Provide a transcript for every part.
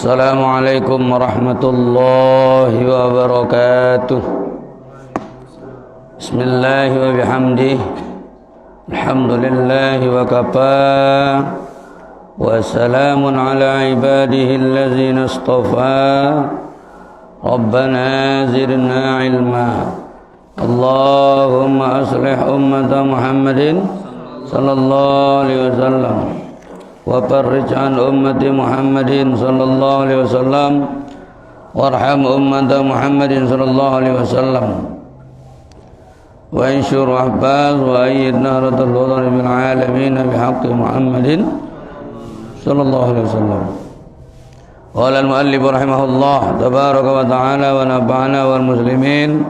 Assalamualaikum warahmatullahi wabarakatuh. Bismillahi wa bihamdih. Alhamdulillahi wa kafa. Wa salamun ala ibadihi allazina istafa. Rabbana zidna ilma. Allahumma aslih ummata Muhammadin sallallahu alaihi wasallam wa farrij an ummati Muhammadin sallallahu alaihi wasallam warham ummata Muhammadin sallallahu alaihi wasallam wa anshur ahbaz wa ayyid nahratal wadari bil alamin bihaqqi Muhammadin sallallahu alaihi wasallam. Qala al-muallif rahimahullah tabaraka wa ta'ala wa nafa'ana wal muslimin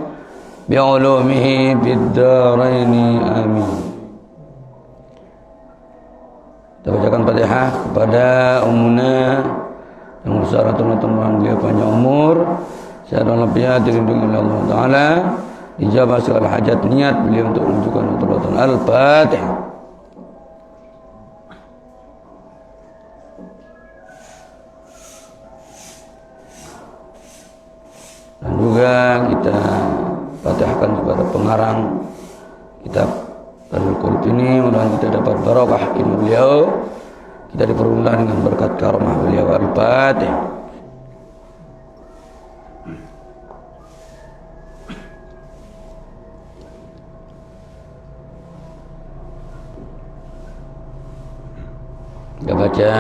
bi'ulumihi bid darain amin. Kita bacakan Fatihah kepada Ummuna yang bersyaratun beliau panjang umur, sehat walafiat, dilindungi oleh Allah Ta'ala, dijabah segala hajat niat beliau untuk menunjukkan keturatan. Al-Fatihah. Dan juga kita fatihahkan kepada pengarang kitab Darul Qulub ini, mudah-mudahan kita dapat barokah ilmu beliau, kita dipermudah dengan berkat karamah beliau. Al-Fatihah. Kita baca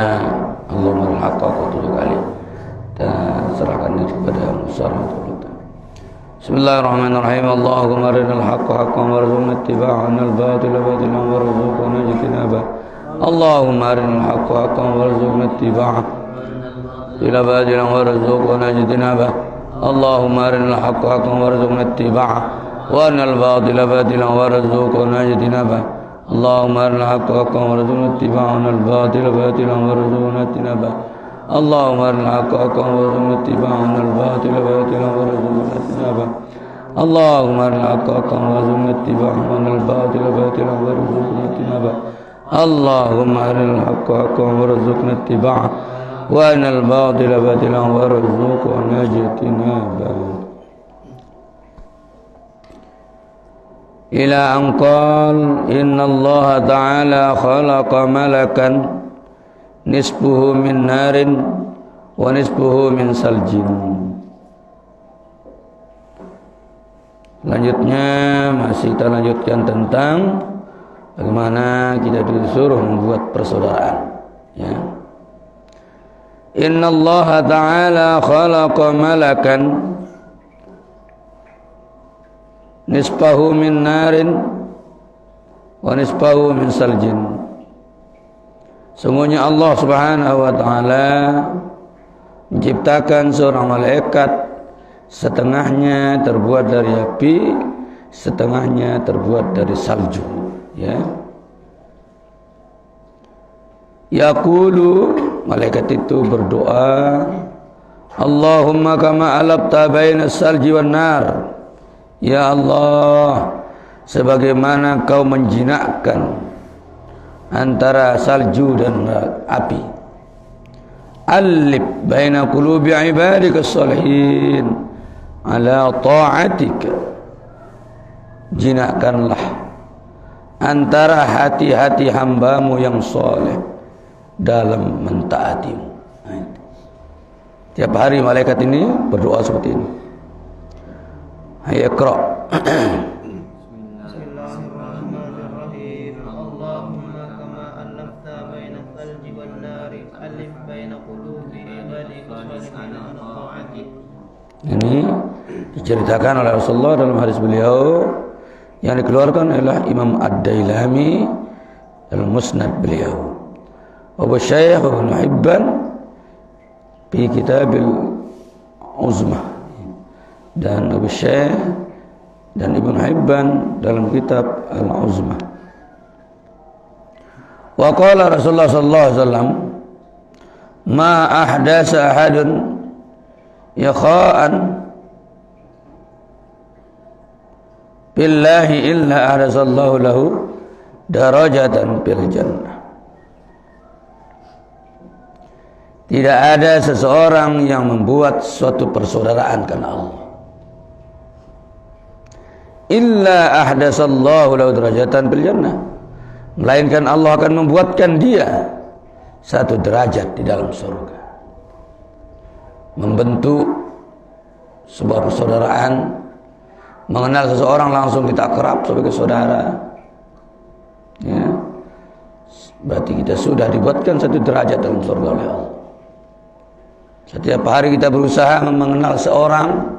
Allahumma al-haqqa 7 kali. Kita serahkan itu kepada Musa. Bismillahirrahmanirrahim. Allahumma arinal haqqa haqqan warzuqna ittiba'ahu wal batila batilan warzuqna ijtinabah. Allahumma arinal haqqa haqqan warzuqna ittiba'ahu wal batila warzuqna ijtinabah. Allahumma arinal haqqa haqqan warzuqna ittiba'ahu wal batila batilan warzuqna ijtinabah. Allahumma arinal haqqa haqqan warzuqna ittiba'ahu wal batila batilan warzuqna ijtinabah. Allahumma arinal haqqa haqqan warzuqna ittiba'ahu wal batila batilan warzuqna ijtinabah. Allahumma arinal haqqa haqqan warzuqna ittiba'ahu wal batila batilan warzuqna ijtinabah. Allahumma arinal haqqa haqqan warzuqna ittiba'ahu wal batila batilan warzuqna ijtinabah. Ila an qala inna Allah ta'ala khalaqa malakan nisbuhu min narin wa nisbuhu min saljin. Selanjutnya masih kita lanjutkan tentang bagaimana kita disuruh membuat persaudaraan, ya. Inna Allah ta'ala khalaqa malakan nisbahu min narin wa nisbahu min saljin. Sungguhnya Allah Subhanahu wa ta'ala menciptakan seorang malaikat, setengahnya terbuat dari api, setengahnya terbuat dari salju, ya. Yaqulu, malaikat itu berdoa, Allahumma kama alabta baina salji wan nar. Ya Allah, sebagaimana kau menjinakkan antara salju dan api, alif baina qulubi ibadika shalihin ala ta'atika, jinakkanlah antara hati-hati hambamu yang saleh dalam mentaatimu. Tiap hari malaikat ini berdoa seperti ini. Hayya iqra. Ini diceritakan oleh Rasulullah dalam hadis beliau yang dikeluarkan oleh Imam Ad-Dailami dalam Musnad beliau. Abu Syekh Ibn Hibban di Kitabil Uzmah, dan Abu Syekh dan Ibn Hibban dalam kitab Al-Uzmah. Wa qala Rasulullah sallallahu alaihi wasallam, ma ahdasa ahadun yakha'an billahi illa ahdasallahu lahu darajatan fil jannah. Tidak ada seseorang yang membuat suatu persaudaraan karena Allah. Illa ahdasallahu lahu derajatan fil jannah. Melainkan Allah akan membuatkan dia satu derajat di dalam surga. Membentuk sebuah persaudaraan, mengenal seseorang langsung kita akrab sebagai saudara. Ya. Berarti kita sudah dibuatkan satu derajat dalam surga oleh Allah. Setiap hari kita berusaha mengenal seorang,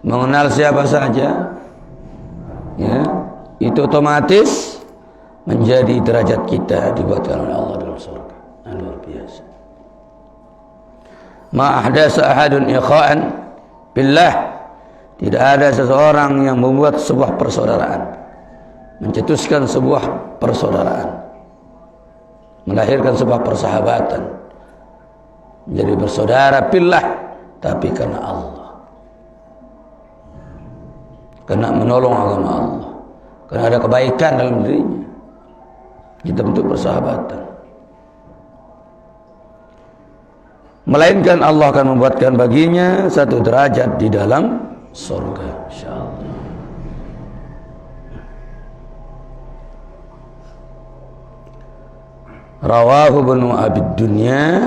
mengenal siapa saja, ya, itu otomatis menjadi derajat kita dibuatkan oleh Allah dalam surga. Luar biasa. Ma ahdasa ahadun ikha'an billah. Tidak ada seseorang yang membuat sebuah persaudaraan, mencetuskan sebuah persaudaraan, melahirkan sebuah persahabatan, menjadi bersaudara billah, tapi karena Allah, karena menolong agama Allah, karena ada kebaikan dalam dirinya, kita bentuk persahabatan. Melainkan Allah akan membuatkan baginya satu derajat di dalam surga, insyaallah. Rawahu Ibnu Abi Dunya,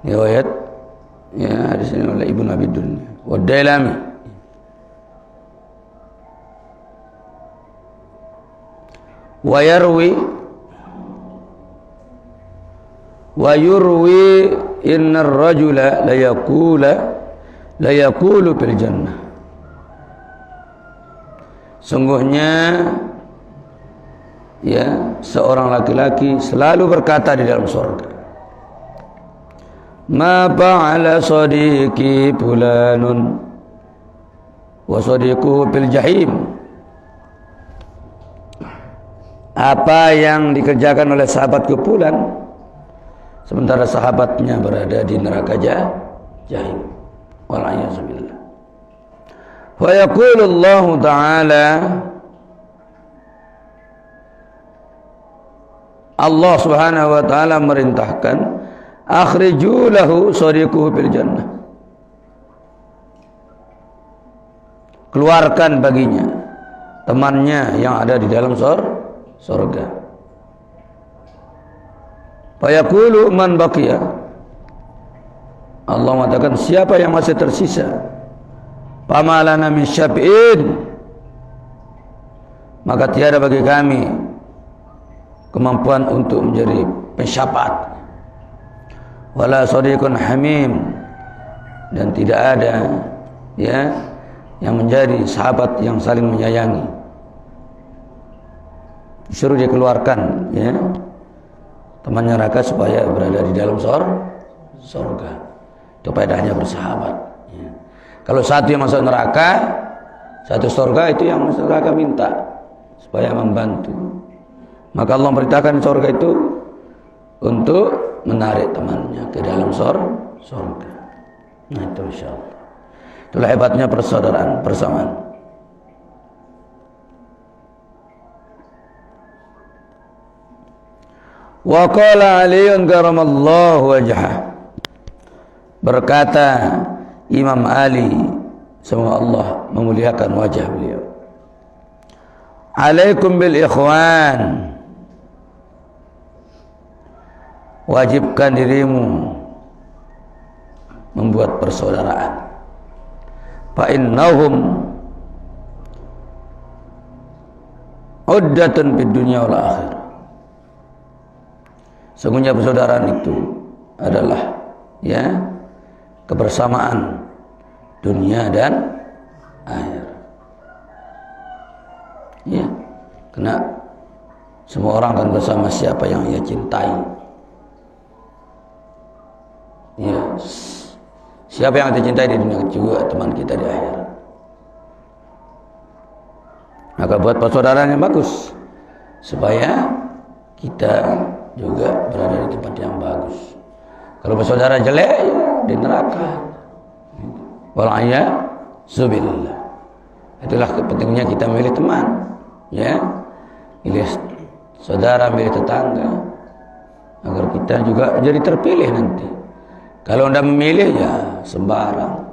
riwayat ya hadis ini oleh Ibnu Abi Dunya wa Dailami. Wa yurwi innar rajula la yaqulu fil jannah. Sungguhnya ya, seorang laki-laki selalu berkata di dalam surga, ma fa'ala sadiqi fulanun wa sadiquhu fil jahim. Apa yang dikerjakan oleh sahabatku fulan sementara sahabatnya berada di neraka jahim. Wal'iyadzubillah. Wa yaqulu Allah Ta'ala, Allah Subhanahu wa taala merintahkan, akhriju lahu sadiquhu fil jannah. Keluarkan baginya temannya yang ada di dalam surga. Fa yaqulu man baqiya. Allah mengatakan, siapa yang masih tersisa? Pamalana min syafi'in. Maka tiada bagi kami kemampuan untuk menjadi pensyafaat. Wala sadiqun hamim, dan tidak ada ya yang menjadi sahabat yang saling menyayangi. Disuruh dia keluarkan ya teman neraka supaya berada di dalam surga. Itu faedahnya bersahabat ya. Kalau satu yang masuk neraka, satu surga, itu yang masuk neraka minta supaya membantu. Maka Allah memberitakan surga itu untuk menarik temannya ke dalam surga. Nah itu insyaallah. Itulah hebatnya persaudaraan, persamaan. Wa qala Aliun karamallahu wajhah. Berkata Imam Ali, semoga Allah memuliakan wajah beliau, alaikum bil ikhwan, wajibkan dirimu membuat persaudaraan. Fa innahum uddatun fid dunya wal akhirah. Sesungguhnya persaudaraan itu adalah ya kebersamaan dunia dan akhir. Ya, karena semua orang akan bersama siapa yang ia cintai. Ya, siapa yang kita cintai di dunia juga teman kita di akhirat. Maka buat persaudaraan yang bagus supaya kita juga berada di tempat yang bagus. Kalau bersaudara jelek ya di neraka. Wal'iyadzubillah. Itulah pentingnya kita memilih teman, ya, milih saudara, milih tetangga, agar kita juga jadi terpilih nanti. Kalau anda memilih ya sembarang.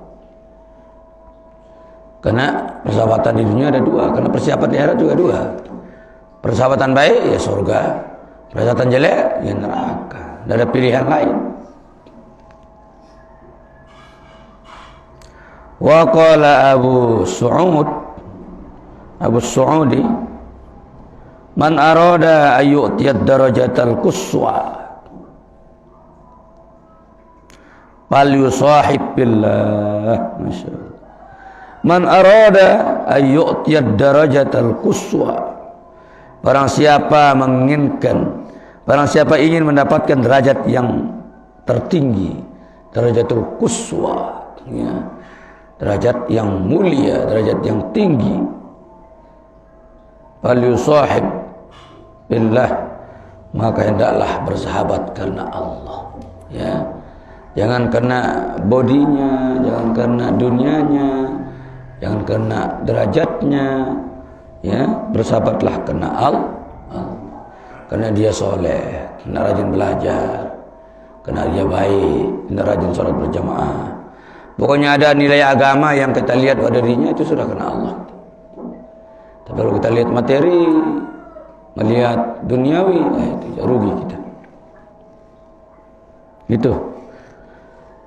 Karena persahabatan di dunia ada dua, karena persiapan di akhirat juga dua. Persahabatan baik ya surga, persahabatan jelek ya neraka. Tidak ada pilihan lain. Wa qala Abu Su'udi, man arada ayyutiyad darajatal quswa fal yusahib billah. Masyaallah. Man arada ayyutiyad darajatal quswa, barang siapa menginginkan, barang siapa ingin mendapatkan derajat yang tertinggi, darajatul quswa, ya, derajat yang mulia, derajat yang tinggi, fal yusahib billah, maka hendaklah bersahabat karena Allah, ya. Jangan karena bodinya, jangan karena dunianya, jangan karena derajatnya, ya. Bersahabatlah karena Allah, karena dia soleh, karena rajin belajar, karena dia baik, karena rajin sholat berjamaah. Pokoknya ada nilai agama yang kita lihat pada dirinya, itu sudah karena Allah. Tapi kalau kita lihat materi, melihat duniawi, itu rugi kita. Gitu.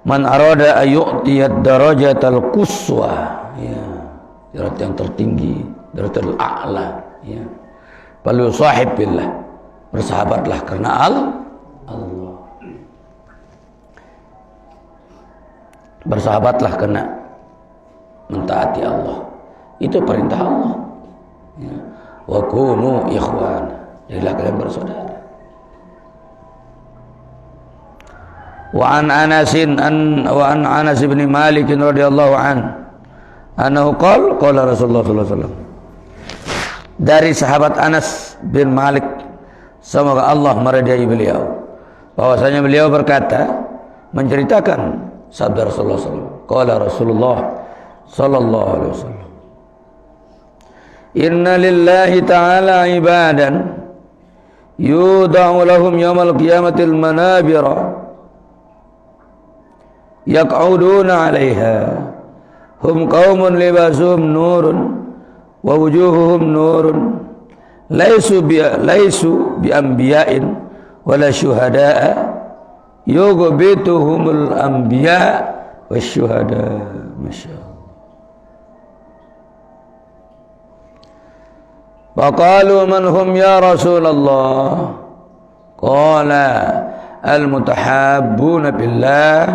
Man arada ayyutiyad darajatal quswa, ya, derajat yang tertinggi, darajatul a'la, ya. Fal yusahib billah, bersahabatlah karena Allah. Bersahabatlah karena mentaati Allah. Itu perintah Allah, ya. Wa kunu ikhwan, jadilah kalian bersaudara. Wa an Anas bin Malik radhiyallahu anhu qala Rasulullah sallallahu alaihi wasallam. Dari sahabat Anas bin Malik, semoga Allah meridai beliau, bahwasanya beliau berkata, menceritakan sabda Rasulullah SAW. Qala Rasulullah sallallahu alaihi wasallam, inna lillahi ta'ala ibadan yuda'u lahum yawmal qiyamatil manabira yaq'uduna 'alaiha hum qaumun libasuhum nurun wa wujuhuhum nurun laisu bi anbiya'in wala syuhada'a yughbituhumul anbiya wasyuhada. Masyaallah. Faqalu man hum ya Rasulullah? Qala al-mutahabbuna billah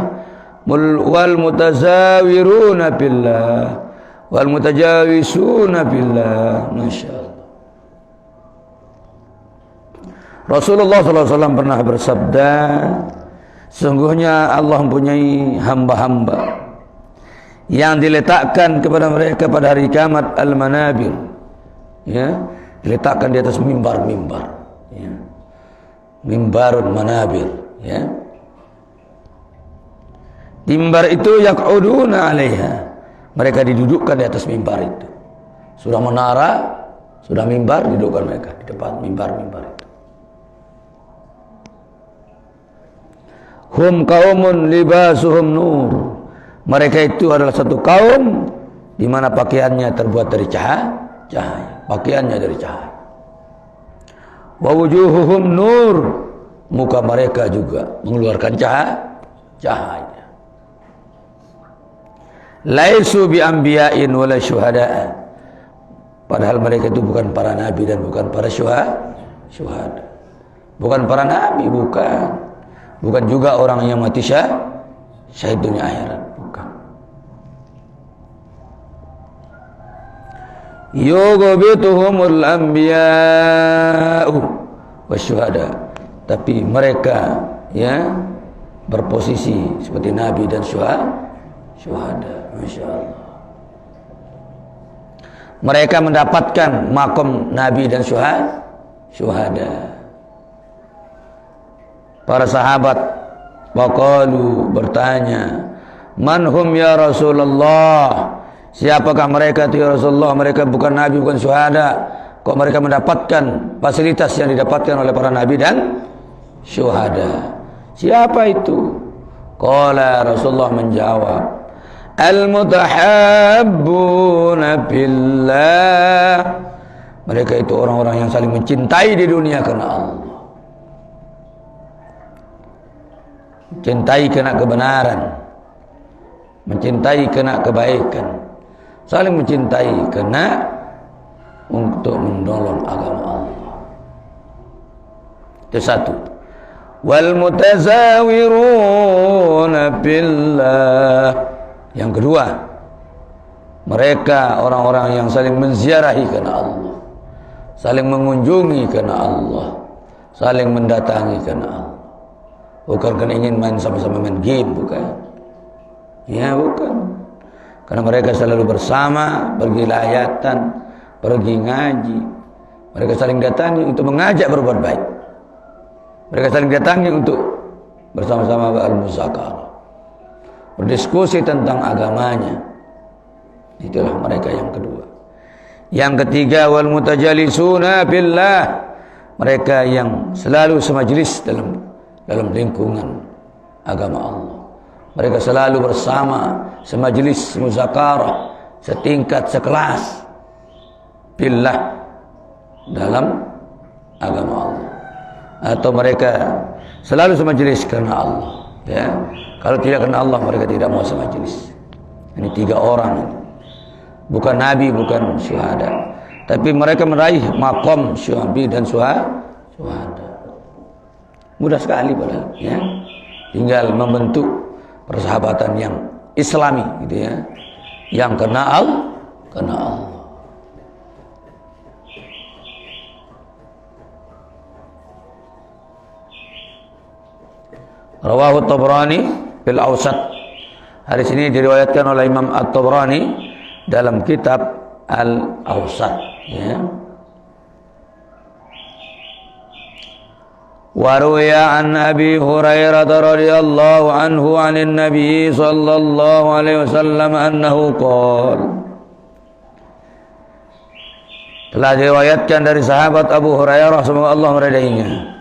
wal mutazawiruna billah wal mutajawisuna billah. Masyaallah. Rasulullah SAW pernah bersabda, sungguhnya Allah mempunyai hamba-hamba yang diletakkan kepada mereka pada hari kiamat al-manabir, ya, diletakkan di atas mimbar-mimbar, ya. Mimbarun manabir, ya. Mimbar itu yaq'uduna 'alaiha, mereka didudukkan di atas mimbar itu. Sudah menara, sudah mimbar, didudukkan mereka di depan mimbar-mimbar itu. Hum qaumun libasuhum nur, mereka itu adalah satu kaum di mana pakaiannya terbuat dari cahaya, pakaiannya dari cahaya. Wa wujuhuhum nur, muka mereka juga mengeluarkan cahaya. Laisu bi anbiya'in wala syuhada'a, padahal mereka itu bukan para nabi dan bukan para syuhada. Bukan para nabi, bukan juga orang yang mati syahid dunia akhirat, bukan. Yughbituhumul anbiya'u wasyuhada, tapi mereka, ya, berposisi seperti nabi dan syuhada. Masyaallah. Mereka mendapatkan makom nabi dan syuhada. Para sahabat waqalu, bertanya, man hum ya Rasulullah, siapakah mereka itu ya Rasulullah? Mereka bukan nabi, bukan syuhada, kok mereka mendapatkan fasilitas yang didapatkan oleh para nabi dan syuhada. Siapa itu? Qala, Rasulullah menjawab, al-mutahabbuna billah. Mereka itu orang-orang yang saling mencintai di dunia karena Allah. Mencintai karena kebenaran, mencintai karena kebaikan, saling mencintai karena untuk menolong agama Allah. Itu satu. Wal mutazawiruna billah. Yang kedua, mereka orang-orang yang saling menziarahi karena Allah, saling mengunjungi karena Allah, saling mendatangi karena Allah. Bukan karena ingin main sama-sama main game, bukan. Ya, bukan. Karena mereka selalu bersama, pergi layatan, pergi ngaji. Mereka saling datangi untuk mengajak berbuat baik. Mereka saling datangi untuk bersama-sama al-muzakarah, berdiskusi tentang agamanya. Itulah mereka yang kedua. Yang ketiga, wal mutajalisuna billah. Mereka yang selalu semajlis dalam lingkungan agama Allah. Mereka selalu bersama, semajlis, muzakarah, setingkat, sekelas billah dalam agama Allah. Atau mereka selalu semajlis karena Allah, ya. Kalau tidak karena Allah, mereka tidak mau semajlis. Ini tiga orang, bukan nabi, bukan syuhada, tapi mereka meraih maqam syuhabi dan syuhada. Mudah sekali padahal, ya. Tinggal membentuk persahabatan yang islami, gitu ya, yang karena Allah. Rawahu Tabrani fil Awsat. Hadis ini diriwayatkan oleh Imam At-Tabrani dalam kitab Al-Awsat, ya. Wa ruwiya an Abi Hurairah radhiyallahu anhu 'anil Nabi sallallahu alaihi wasallam annahu qala. Telah diriwayatkan dari sahabat Abu Hurairah, semoga Allah meridainya,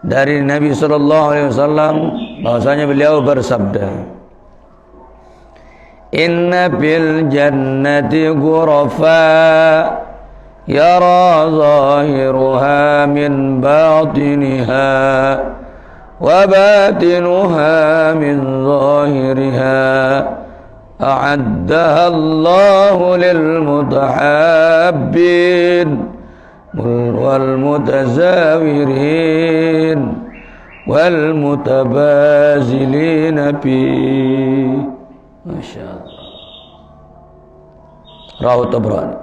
dari Nabi sallallahu alaihi wasallam bahwasanya beliau bersabda, inna fil jannati ghurafa yara zahiruha min batiniha wa batinuha min zahiriha a'addaha Allahu lil mutahabbin wal mutazawirin wal mutabazilin fi. Masya Allah. Rawahu Tabrani.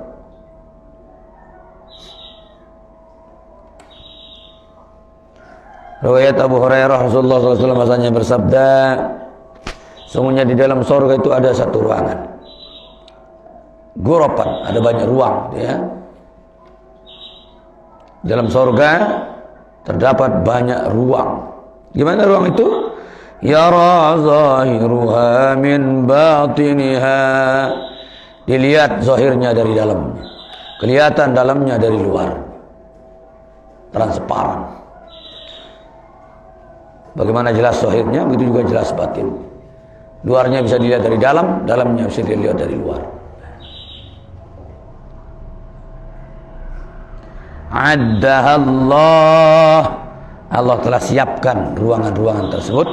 Riwayat Abu Hurairah, Rasulullah SAW masanya bersabda, sungguhnya di dalam surga itu ada satu ruangan, ghurapan, ada banyak ruang, ya. Dalam surga terdapat banyak ruang. Gimana ruang itu? Yara zahiruha min batiniha. Dilihat zahirnya dari dalamnya, kelihatan dalamnya dari luar, transparan. Bagaimana jelas zahirnya, begitu juga jelas batin. Luarnya bisa dilihat dari dalam, dalamnya bisa dilihat dari luar. Addaha Allah telah siapkan ruangan-ruangan tersebut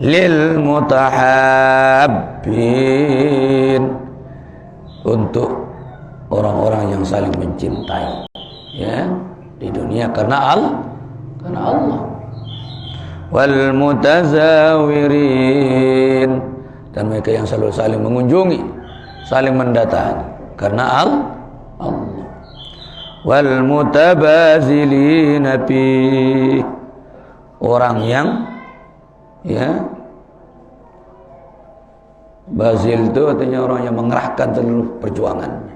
lil mutahabbin, untuk orang-orang yang saling mencintai, ya, di dunia karena Allah. Wal mutazawirin, dan mereka yang selalu saling mengunjungi, saling mendatangi karena Allah. Wal mutabazilin fi, orang yang, ya, bazil itu artinya orang yang mengerahkan seluruh perjuangannya,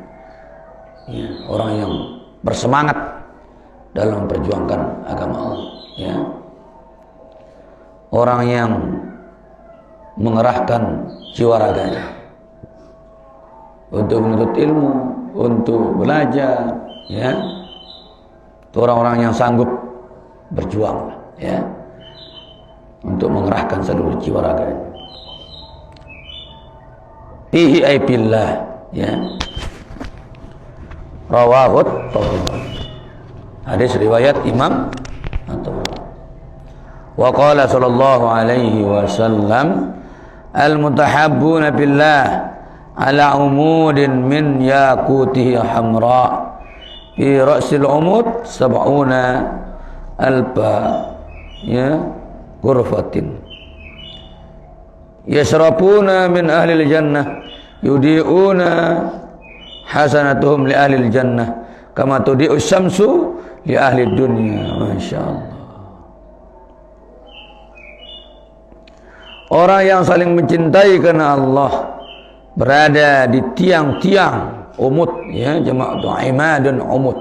ya, orang yang bersemangat dalam memperjuangkan agama Allah, ya. Orang yang mengerahkan jiwa raganya untuk menuntut ilmu, untuk belajar, ya. Itu orang-orang yang sanggup berjuang ya, untuk mengerahkan seluruh jiwa raganya. Fihi ay billah, ya. Rawahut Tabrani. Hadis riwayat Imam At-Tabrani. Wa qala sallallahu alaihi wasallam al-mutahabbuna billah ala umudin min yakutihi hamra fi ra'sil umud sab'una alba, ya, ghurfatin yasrabuna min ahli al-jannah yudi'una hasanatuhum li ahli al-jannah kama tudi'u syamsu li ahli dunya. Masyaallah. Orang yang saling mencintai karena Allah berada di tiang-tiang umud, ya, jamak imad dan umud,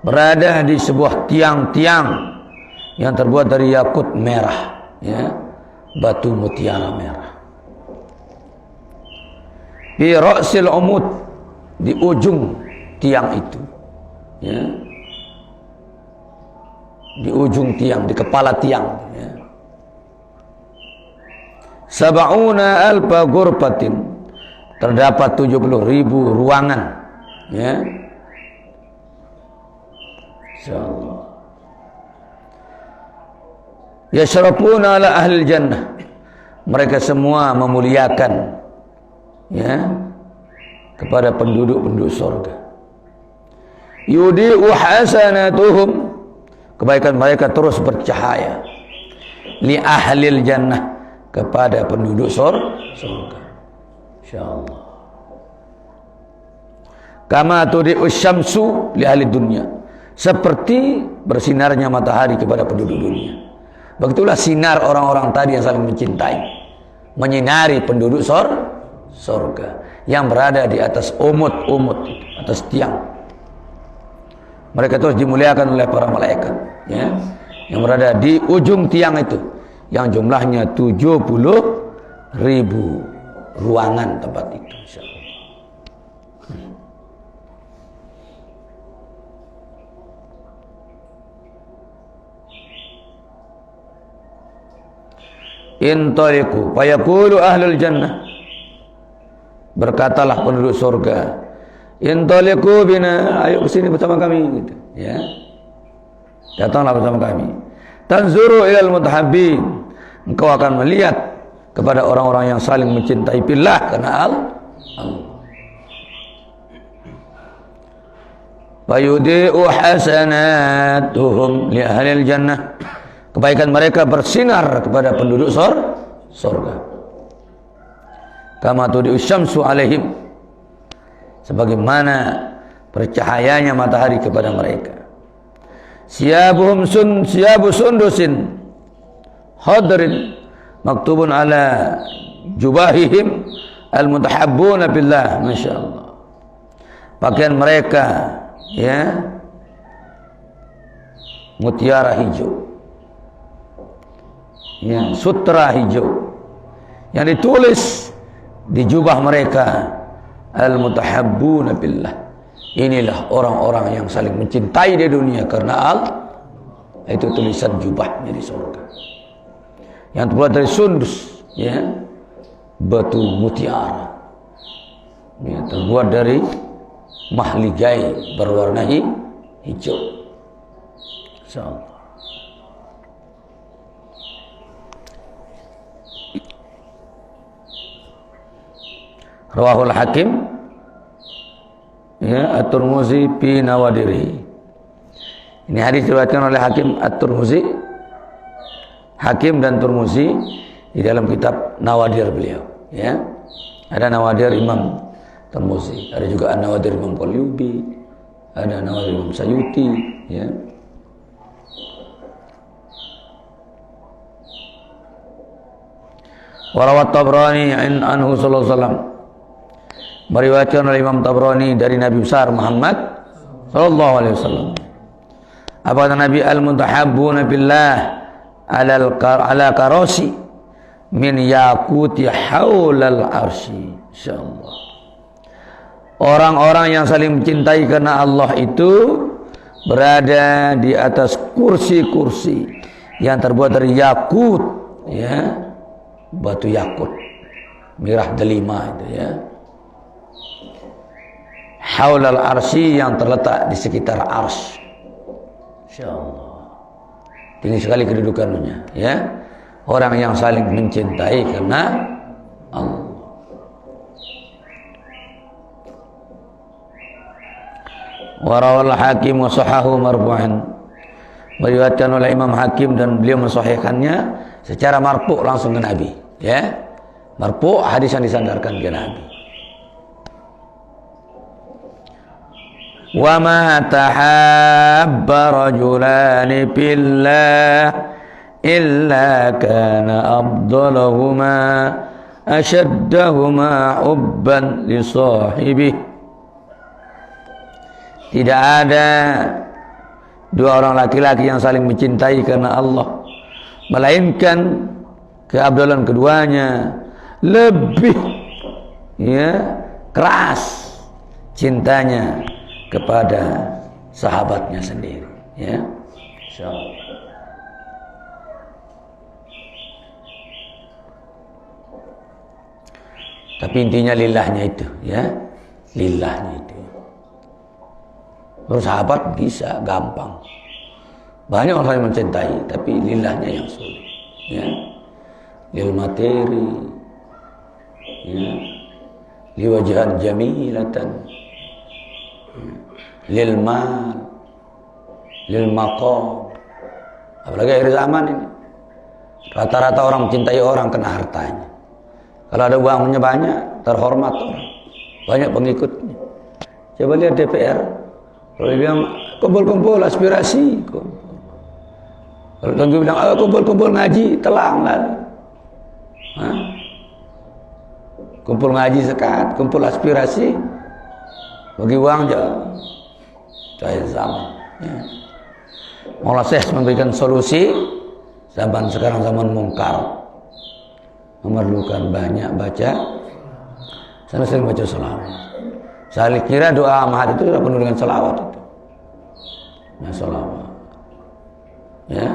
berada di sebuah tiang-tiang yang terbuat dari yakut merah, ya, batu mutiara merah. Di ra'sil umud, di ujung tiang itu, ya, di ujung tiang, di kepala tiang, ya. Sab'una alfa ghurfatin, terdapat 70.000 ruangan, ya. Insyaallah. Yashrabuna ala ahli jannah, mereka semua memuliakan, ya, kepada penduduk-penduduk surga. Yudi'u hasanatuhum, kebaikan mereka terus bercahaya. Li ahlil jannah, kepada penduduk surga. Insyaallah. Kama tudi'u syamsu li ahli dunya, seperti bersinarnya matahari kepada penduduk dunia. Begitulah sinar orang-orang tadi yang saling mencintai, menyinari penduduk surga yang berada di atas umud-umud, atas tiang. Mereka terus dimuliakan oleh para malaikat, ya, yang berada di ujung tiang itu, yang jumlahnya 70.000 ruangan tempat itu, insyaallah. Intaliqu fayaqulu ahlul jannah, berkatalah penduduk surga, intaliqu bina, ayo kesini bersama kami, gitu, ya, datanglah bersama kami. Tanzuru ilal mutahabbin, engkau akan melihat kepada orang-orang yang saling mencintai billah karena Allah. Fayudi'u hasanatuhum li ahlil jannah, kebaikan mereka bersinar kepada penduduk surga. Kama tudi'u syamsu alaihim, sebagaimana bercahayanya matahari kepada mereka. Siyabu sundusin khadrin maktubun ala jubahihim al-mutahabbuna billah. Masyaallah. Pakaian mereka, ya, mutiara hijau, ya, sutra hijau, yang ditulis di jubah mereka al-mutahabbuna billah. Inilah orang-orang yang saling mencintai di dunia karena Allah. Itu tulisan jubahnya di surga, yang terbuat dari sundus, ya, batu mutiara, ya, terbuat dari mahligai berwarna hijau. Insyaallah. Rawahul Hakim, ya, At-Tirmizi fi Nawadirihi. Ini hadis diriwayatkan oleh Hakim At-Tirmizi, Hakim dan Tirmizi di dalam kitab Nawadir beliau, ya. Ada Nawadir Imam Tirmizi, ada juga Nawadir Imam Qalyubi, ada Nawadir Imam Sayuti, ya. Warawat Tabrani anhu sallallahu alaihi wasallam, meriwayatkan oleh Imam Tabrani dari Nabi besar Muhammad sallallahu alaihi wasallam. Apa kata Nabi? Al-mutahabbuna billah ala karasi min yaquti haulal arsy. Insyaallah. Orang-orang yang saling mencintai karena Allah itu berada di atas kursi-kursi yang terbuat dari yakut, ya, batu yakut, mirah delima itu, ya. Haulal arsy, yang terletak di sekitar arsy. Insyaallah. Tinggi sekali kedudukannya, ya. Orang yang saling mencintai karena Allah. Warawal Hakim wa sahahu marfu'an. Meriwayatkan oleh Imam Hakim dan beliau mensahihkannya secara marfu' langsung ke Nabi, ya. Marfu', hadis yang disandarkan ke Nabi. Wa ma tahabba rajulani fillah illa kana afdalahuma ashaddahuma hubban li sahibihi. Tidak ada dua orang laki-laki yang saling mencintai karena Allah, melainkan keabdalan keduanya lebih, ya, keras cintanya kepada sahabatnya sendiri, ya. Insyaallah. Tapi intinya lillahnya itu, ya, lillahnya itu. Bersahabat bisa gampang, banyak orang yang mencintai, tapi lillahnya yang sulit, ya. Lil materi, ya, liwajhan jamilatan, lil mal, lil maqam. Apalagi akhir zaman ini, rata-rata orang mencintai orang karena hartanya. Kalau ada uangnya banyak, terhormat orang, banyak pengikutnya. Coba lihat DPR, kalau bilang kumpul-kumpul aspirasi, kalau tunggu bilang kumpul-kumpul ngaji, telang lalu. Kumpul ngaji zakat, kumpul aspirasi, bagi uang aja. Saya zaman, ya. Maulah Syekh memberikan solusi. Zaman sekarang zaman mungkar, memerlukan banyak baca. Saya sering baca salawat. Saya kira doa Mahat itu sudah penuh dengan salawat itu. Ya, salawat. Ya.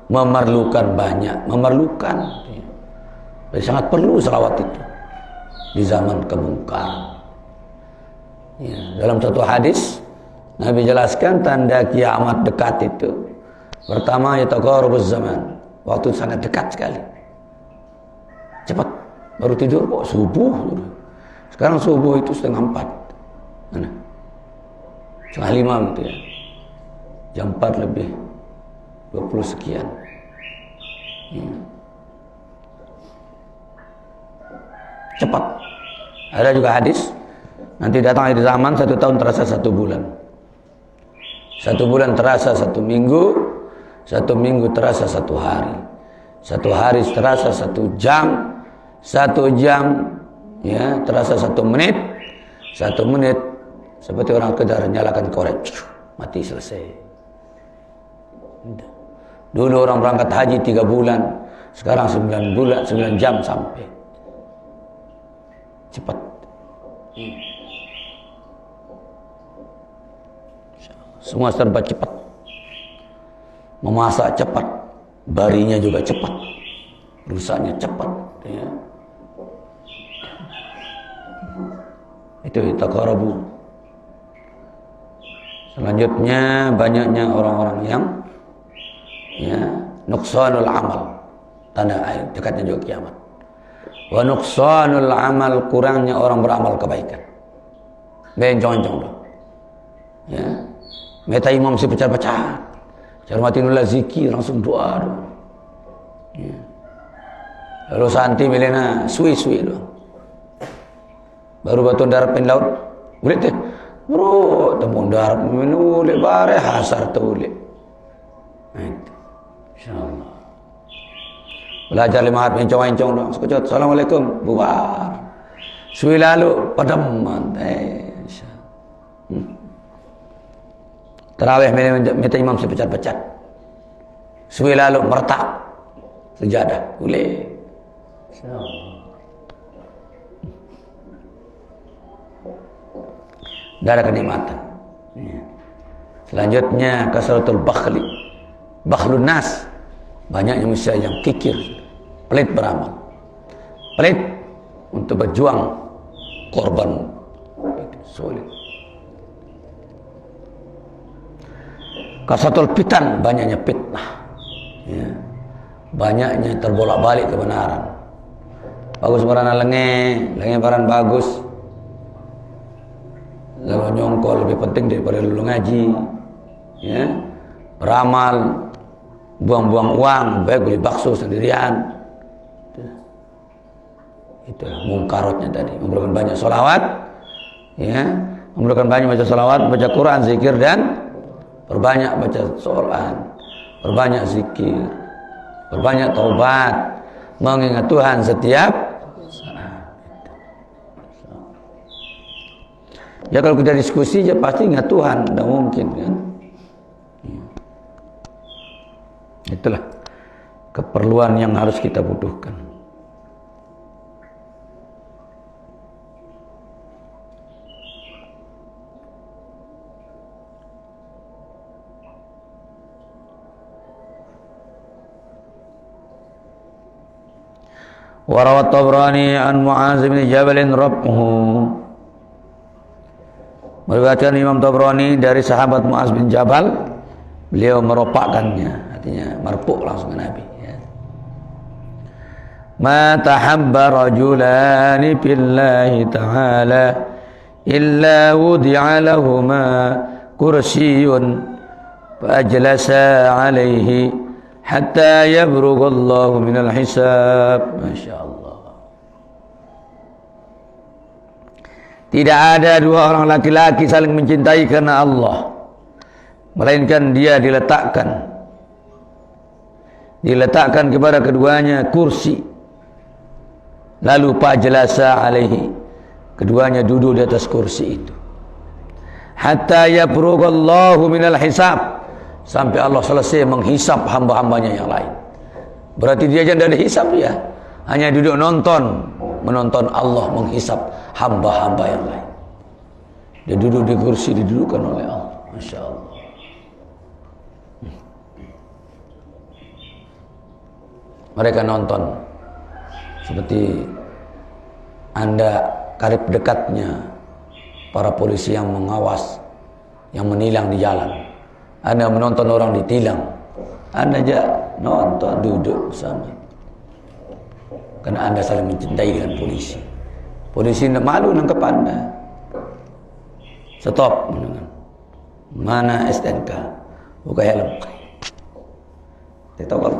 Memerlukan banyak, memerlukan. Jadi sangat perlu salawat itu di zaman kemungkaran. Ya, dalam satu hadis Nabi jelaskan tanda kiamat dekat itu. Pertama, yataqarabuz zaman. Waktu sangat dekat sekali. Cepat. Baru tidur kok subuh. Sekarang subuh itu 4:30. Mana? 4:30 gitu ya. Jam 4 lebih 20 sekian. Ya. Cepat. Ada juga hadis, nanti datang akhir zaman, 1 tahun terasa 1 bulan. 1 bulan terasa 1 minggu, 1 minggu terasa 1 hari. 1 hari terasa 1 jam, 1 jam, ya, terasa 1 menit, 1 menit seperti orang kedar nyalakan korek, mati selesai. Dulu orang berangkat haji 3 bulan, sekarang 9 bulan, 9 jam sampai. Cepat. Semua serba cepat. Memasak cepat, barinya juga cepat, rusaknya cepat, ya. Itu taqarabu. Selanjutnya banyaknya orang-orang yang, ya, nuqsanul amal, tanda air dekatnya juga kiamat. Wa nuqsanul amal, kurangnya orang beramal kebaikan. Bencong-bencong dong. Ya. Meta imam si pecah-pecah. Cermatinullah zikir langsung doa dong. Ya. Lalu santi milena suwi-suwi dong. Baru batu darap pen laut. Ulit teh. Bro, temu darap menu ulit bare hasar tu ulit. Nah itu. Insyaallah. Belajar 5 hari encong-encong dong. Sekejap, assalamualaikum, bubar. Suwi lalu pademan. Tarawih minta imam sepecat-pecat. Suwi lalu mertak sejadah, boleh. Tidak ada kenikmatan. Ya. Selanjutnya kasratul bakhlun nas, banyaknya manusia yang kikir, pelit beramal, pelit untuk berjuang, korban sulit. Kasratul fitan, banyaknya fitnah, ya. Banyaknya terbolak-balik kebenaran. Bagus barang lenge barang bagus, lalu nyongkol lebih penting daripada lu ngaji, ya. Beramal, buang-buang uang, baik beli bakso sendirian. Itulah mungkaratnya tadi. Memerlukan banyak sholawat, ya, memerlukan banyak baca sholawat, baca Quran, zikir, dan perbanyak baca sholat, perbanyak zikir, perbanyak taubat, mengingat Tuhan setiap saat. Ya kalau kita diskusi, ya pasti ingat Tuhan, tidak mungkin kan? Itulah keperluan yang harus kita butuhkan. Warawat Tabrani an Mu'az bin Jabal rabbuhu. Meriwayatkan Imam Tabrani dari sahabat Mu'az bin Jabal, beliau meropakkannya, artinya marfu' langsung ke Nabi, ya. Ma tahabba rajulani billahi ta'ala illa wudi'a lahuma kursiyyun fa ajlasa 'alaihi hatta yabrugha Allahu minal hisab. Masya Allah. Tidak ada dua orang laki-laki saling mencintai karena Allah, melainkan dia diletakkan kepada keduanya kursi, lalu fajlasa alaihi, keduanya duduk di atas kursi itu, hatta yabrugha Allahu minal hisab, sampai Allah selesai menghisap hamba-hambanya yang lain. Berarti dia jangan ada hisap, ya, hanya duduk menonton Allah menghisap hamba-hamba yang lain. Dia duduk di kursi didudukkan oleh Allah. Masya Allah. Mereka nonton seperti Anda karib dekatnya para polisi yang mengawas, yang menilang di jalan. Anda menonton orang ditilang, Anda aja nonton, duduk bersama, karena Anda saling mencintai dengan polisi. Polisi tidak malu nangkep Anda. Stop, mana STNK, buka helm. Kita tahu kalau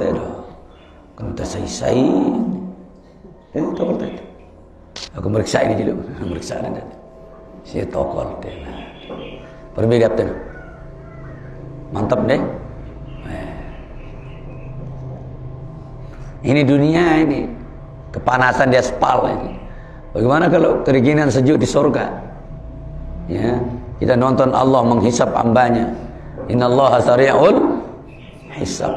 kan kita say, tahu kalau aku meriksa ini dulu, meriksa Anda. Saya tahu kalau berbeda betul. Mantap deh. Ini dunia ini, kepanasan di aspal ini. Bagaimana kalau keringinan sejuk di surga? Ya, kita nonton Allah menghisap hambanya. Innallaha sari'ul hisab.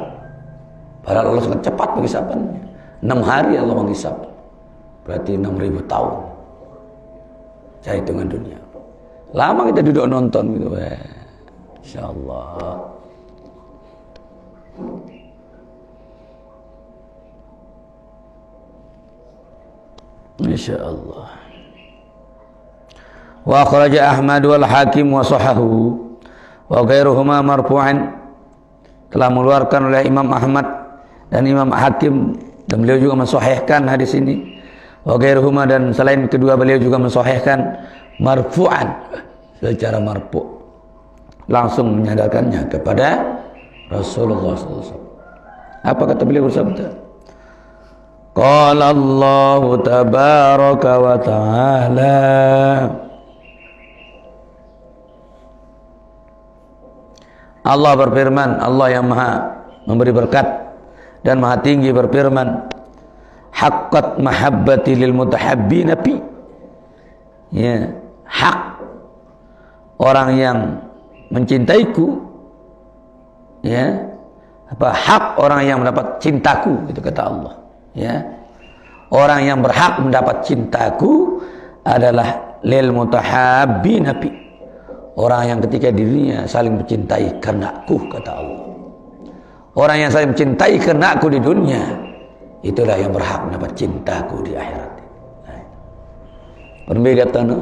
Padahal Allah sangat cepat penghisapannya. 6 hari Allah menghisap. Berarti 6.000 tahun. Saya hitungan dunia. Lama kita duduk nonton gitu. InsyaAllah. InsyaAllah. Wa akhraja Ahmad wal Hakim wa sahahu wa ghairuhuma marfu'an. Telah mengeluarkan oleh Imam Ahmad dan Imam Hakim, dan beliau juga mensahihkan hadis ini. Wa ghairuhuma, dan selain kedua beliau juga mensahihkan marfu'an, secara marfu', langsung menyadarkannya kepada Rasulullah SAW. Apa kata beliau bersabda? Qala Allah tabaraka wa ta'ala, Allah berfirman, Allah yang maha memberi berkat dan maha tinggi berfirman, haqqat mahabbati lil mutahabbina fi, ya, hak orang yang mencintaiku, ya, apa hak orang yang mendapat cintaku, itu kata Allah, ya, orang yang berhak mendapat cintaku adalah lil mutahabbina fi, orang yang ketika di dunia saling mencintai karena aku, kata Allah. Orang yang saling mencintai karena aku di dunia, itulah yang berhak mendapat cintaku di akhirat. Berbeda tanah.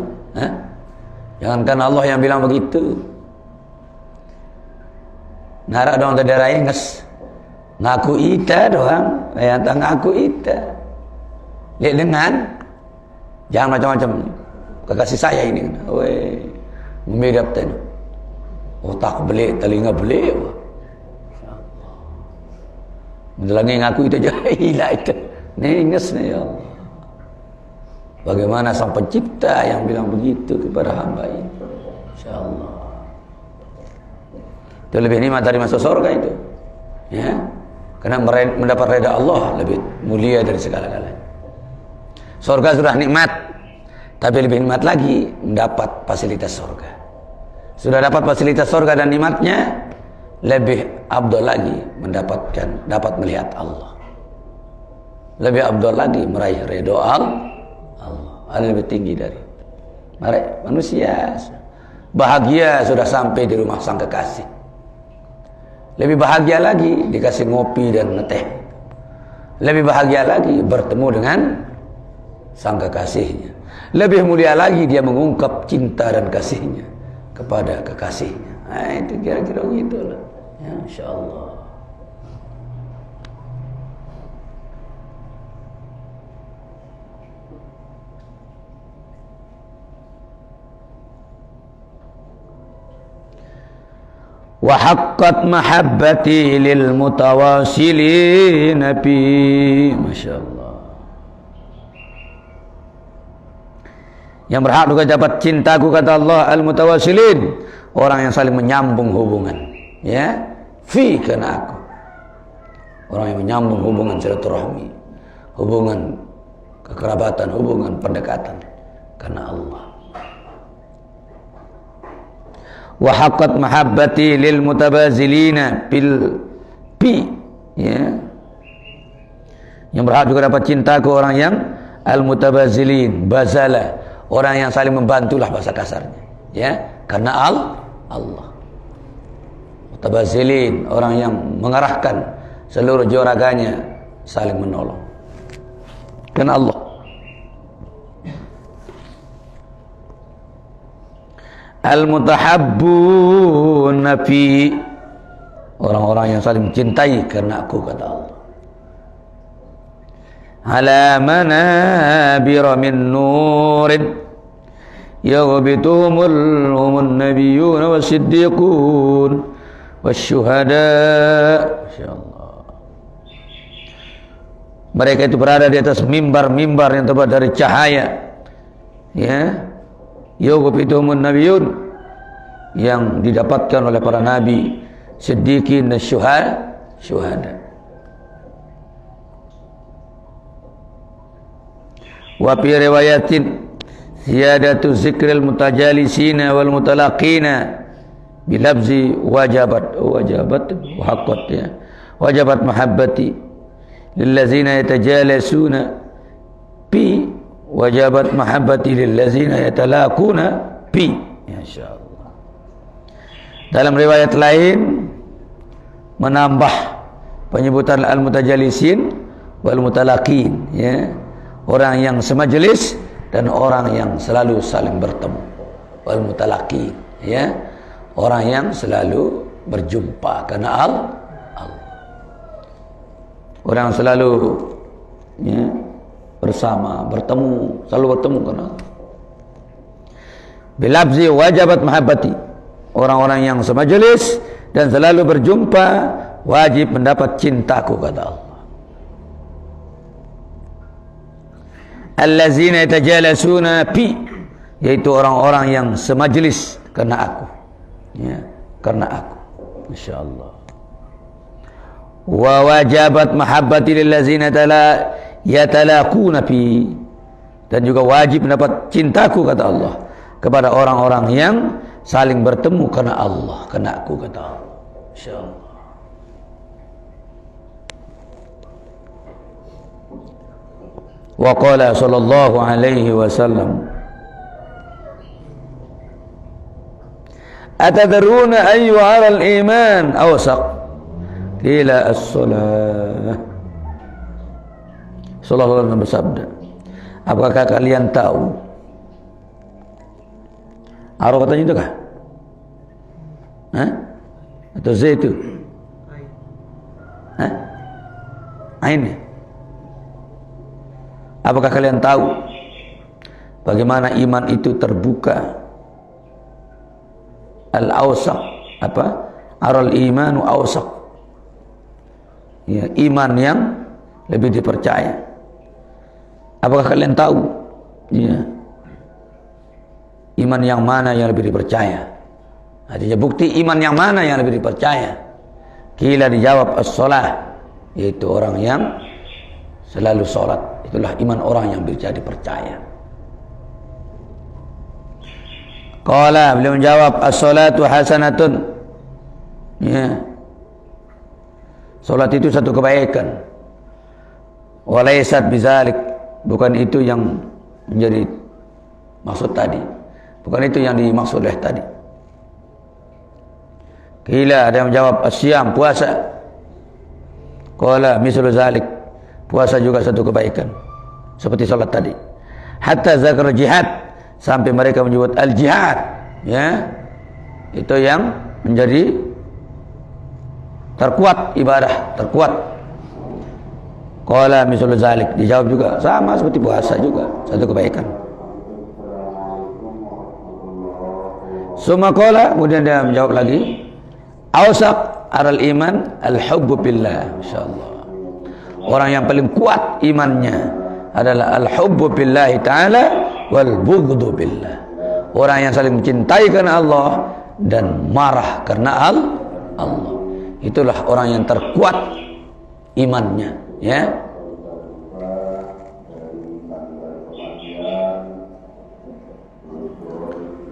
Jangankan Allah yang bilang begitu. Narak dong tadara inges. Ngaku ita doang, yang tak ngaku ita. Lihat dengan, jangan macam-macam. Kekasih saya ini, weh, membeda tanah. Otak belik, telinga belik. Lagi ngaku itu jahilah itu. Ninges nih ya Allah. Bagaimana sang pencipta yang bilang begitu kepada hamba ini? InsyaAllah. Itu lebih nikmat dari masuk surga itu. Ya. Karena mendapat reda Allah lebih mulia dari segala-galanya. Surga sudah nikmat, tapi lebih nikmat lagi mendapat fasilitas surga. Sudah dapat fasilitas surga dan nikmatnya, lebih afdal lagi dapat melihat Allah. Lebih afdal lagi meraih ridha Allah. Ada lebih tinggi dari manusia. Bahagia sudah sampai di rumah sang kekasih. Lebih bahagia lagi dikasih ngopi dan teh. Lebih bahagia lagi bertemu dengan sang kekasihnya. Lebih mulia lagi dia mengungkap cinta dan kasihnya kepada kekasihnya. Nah, itu kira-kira gitu lah. Ya, InsyaAllah. Wa haqqat mahabbati lil mutawasilin bi, masyaallah. Yang berhak juga dapat cintaku, kata Allah, al mutawasilin, orang yang saling menyambung hubungan, ya, fi, karena aku. Orang yang menyambung hubungan silaturahmi, hubungan kekerabatan, hubungan pendekatan karena Allah. Wa haqqat mahabbati lil mutabazilina bil bi, ya, yang berhak juga dapat cintaku orang yang al mutabazilin, bazala, orang yang saling membantulah bahasa kasarnya, ya, karena Allah. Mutabazilin, orang yang mengarahkan seluruh jiwa raganya saling menolong karena Allah. Al-mutahabbuna fi, orang-orang yang saling mencintai karena aku, kata Allah. Ala manabira min nurin yaghbituhumul nabiyyun wasiddiqun wasyuhada. Insyaallah. Mereka itu berada di atas mimbar-mimbar yang terbuat dari cahaya, ya. Yaghbituhumul nabiyyun, yang didapatkan oleh para nabi, siddiqin dan syuhada. Wa fi riwayatin ziyadatu zikril mutajalisina wal mutalaqina bilabzi wajabat haqqat, ya, wajabat mahabbati lillazina yatajalasuna bi, wajabat mahabbati lillazina yatalaquna bi, insyaallah. Dalam riwayat lain menambah penyebutan al-mutajalisin wal mutalaqin, ya, orang yang semajlis dan orang yang selalu saling bertemu. Wal mutalaqin, ya, orang yang selalu berjumpa karena Allah. Orang yang selalu, ya, bersama, bertemu, selalu bertemu karena bilabzi wajabat mahabbati, orang-orang yang semajlis dan selalu berjumpa wajib mendapat cintaku, kata Allah. Allazina yatajalasuna bi, yaitu orang-orang yang semajlis karena aku, ya, karena aku, insyaallah. Wa wajabat mahabbati lillazina yatalaquna fi, dan juga wajib mendapat cintaku, kata Allah, kepada orang-orang yang saling bertemu karena Allah, karena aku, kata Allah, insyaallah. Wa qala sallallahu alaihi wasallam, Atadruna ayyu 'aral iman awsaq? Qila as-salah. Sallallahu alaihi wasallam bersabda, apakah kalian tahu? Arah katanya itu kah? Hah? Atau Z itu? Hah? Ain. Apakah kalian tahu bagaimana iman itu terbuka? Al-awsaq, apa? Aral imanu awsaq. Ya, iman yang lebih dipercaya. Apakah kalian tahu? Ya. Iman yang mana yang lebih dipercaya? Artinya bukti iman yang mana yang lebih dipercaya? Kila dijawab as-salah, yaitu orang yang selalu sholat. Itulah iman orang yang bisa dipercaya. Qala, beliau menjawab, as-salatu hasanatun. Ya. Salat itu satu kebaikan. Walaysat bizalik, bukan itu yang menjadi maksud tadi. Bukan itu yang dimaksud oleh tadi. Qila, ada yang menjawab, as-siyam, puasa. Qala mislu zalik, puasa juga satu kebaikan seperti salat tadi. Hatta zakar jihad, sampai mereka menyebut al-jihad, ya, itu yang menjadi terkuat ibadah, terkuat. Qala mislu zalik, dijawab juga sama seperti puasa juga satu kebaikan. Summa qala, kemudian dia menjawab lagi, awsaq aral iman al-hubbu billah. Masyaallah. Orang yang paling kuat imannya adalah al-hubbu billahi ta'ala wal bughdhu billah. Orang yang saling mencintai karena Allah dan marah karena Allah. Itulah orang yang terkuat imannya, ya.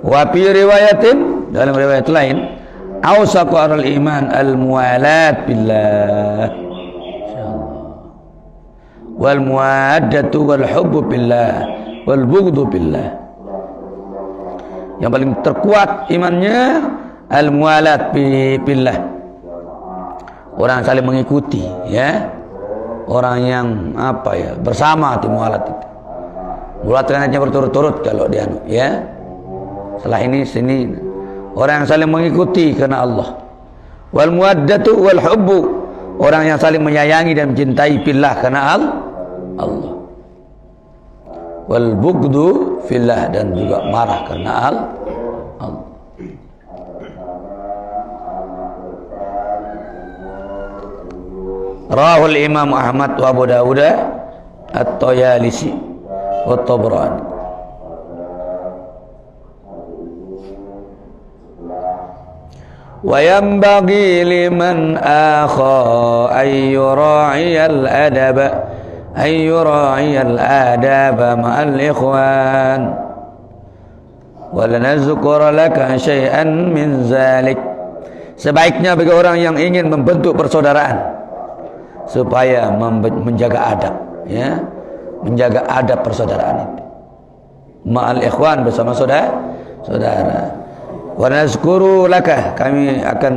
Wa fi riwayatin, dalam riwayat lain, awsaqu aral iman al-muwalat billah. Wal muwaddatu wal hubbu billah wal bughdhu billah. Yang paling terkuat imannya al-muwalat billah. Orang saling mengikuti, ya. Orang yang apa ya, bersama di muwalat itu. Muwalat hanya berturut-turut kalau dia, ya. Setelah ini sini orang yang saling mengikuti karena Allah. Wal muwaddatu wal hubbu, orang yang saling menyayangi dan mencintai billah karena Allah. Wal bughdhu fillah, dan juga marah karena Allah. Rahul Imam Ahmad wa Abu Dawud at-Tayalisi wa Tabrani. Wa yanbaghi liman akha ay yura'iyal adaba ma'al ikhwan wa lanazkura laka syai'an min zalik. Sebaiknya bagi orang yang ingin membentuk persaudaraan supaya menjaga adab, ya, menjaga adab persaudaraan itu ma'al ikhwan, bersama saudara. Wa nazkuru laka, kami akan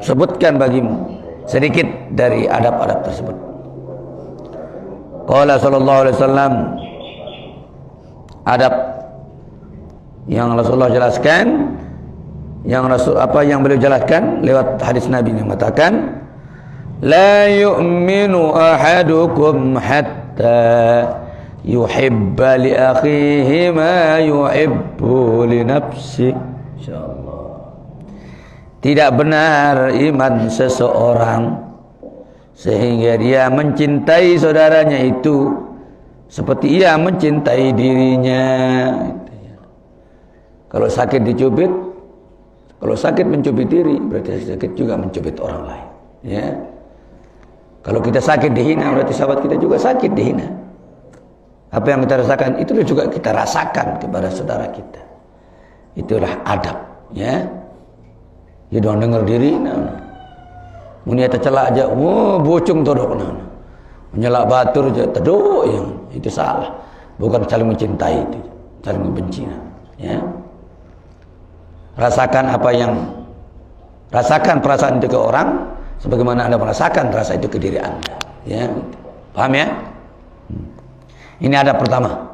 sebutkan bagimu sedikit dari adab-adab tersebut. Qala sallallahu alaihi wasallam, adab yang Rasulullah jelaskan, yang beliau jelaskan lewat hadis Nabi yang mengatakan, la yu'minu ahadukum hatta yuhibba li akhihi ma yuhibbu li nafsihi. InsyaAllah. Tidak benar iman seseorang sehingga dia mencintai saudaranya itu seperti ia mencintai dirinya. Kalau sakit dicubit, kalau sakit mencubit diri, berarti sakit juga mencubit orang lain, ya. Kalau kita sakit dihina, berarti sahabat kita juga sakit dihina. Apa yang kita rasakan itu juga kita rasakan kepada saudara kita. Itulah adab, ya. Ya doang dengar diri, mun eta celak aja, bocung todok, menyelak batur aja tedok, yang itu salah. Bukan saling mencintai itu, saling membenci, ya. rasakan perasaan itu ke orang sebagaimana Anda merasakan rasa itu ke diri Anda. Ya, paham ya? Ini ada pertama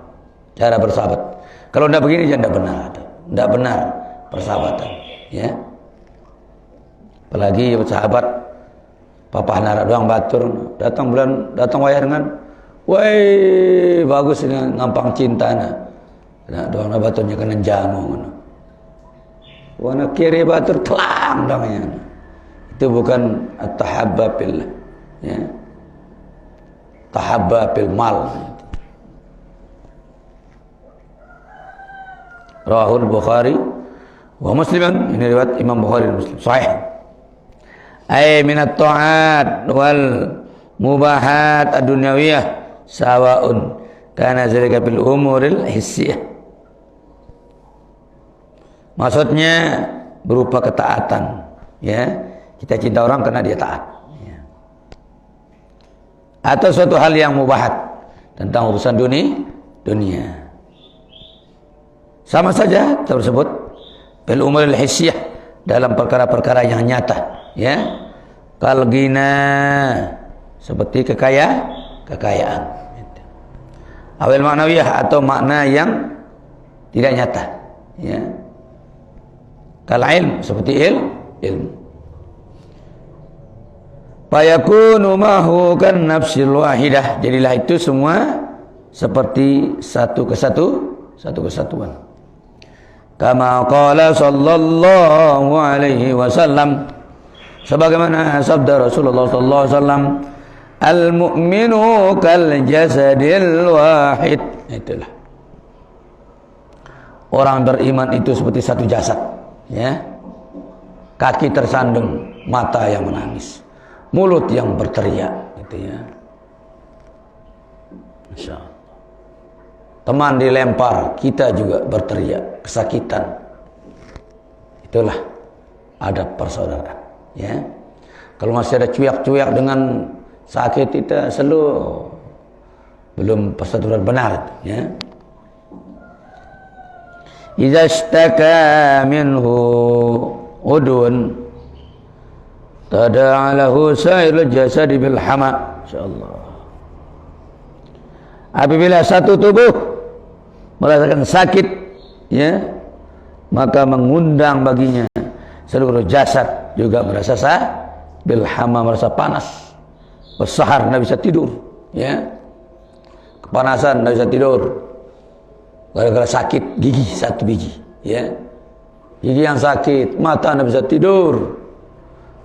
cara bersahabat. Kalau tidak begini tidak benar, tidak benar persahabatan. Ya, apalagi bersahabat papa nara doang batur datang wayah dengan, woi bagus ini ngampang cinta nah doang baturnya kena jamu. Wana kiri batur telang namanya. Itu bukan at-tahabba fillah. Ya. Tahabba fil mal. Rawahul Bukhari wa Muslim. Ini riwayat Imam Bukhari dan Muslim. Sahih. Ay min at-ta'at wal mubahat ad-dunyawiyah sawa'un kana zalika bil umuril hissiyah. Maksudnya berupa ketaatan, ya. Kita cinta orang karena dia taat, ya. Atau suatu hal yang mubahat tentang urusan dunia. Sama saja tersebut bil umuril hissiyah dalam perkara-perkara yang nyata, ya. Kal ghina seperti kekayaan. Awil maknawiyah atau makna yang tidak nyata, ya. Kal ilm seperti ilmu. Fayakunu mahu kan nafsil wahidah. Jadilah itu semua seperti satu kesatuan. Kama qala sallallahu alaihi wasallam, sebagaimana sabda Rasulullah sallallahu alaihi wasallam, al-mu'minu kal jasadil wahid. Itulah. Orang beriman itu seperti satu jasad, ya. Kaki tersandung, mata yang menangis, mulut yang berteriak, gitu ya. Masya Allah. Teman dilempar, kita juga berteriak, kesakitan. Itulah adab persaudaraan, ya. Kalau masih ada cuyak-cuyak dengan sakit kita selalu belum persaudaraan benar, ya. Idza ishtaka minhu udun tada'a lahu sa'irul jasadi bil hama. Insyaallah. Apabila satu tubuh merasakan sakit, ya, maka mengundang baginya seluruh jasad juga merasa bil hama, merasa panas. Bersahar tidak bisa tidur, ya. Kepanasan tidak bisa tidur. Gara-gara sakit gigi satu biji, ya. Gigi yang sakit, mata tidak bisa tidur,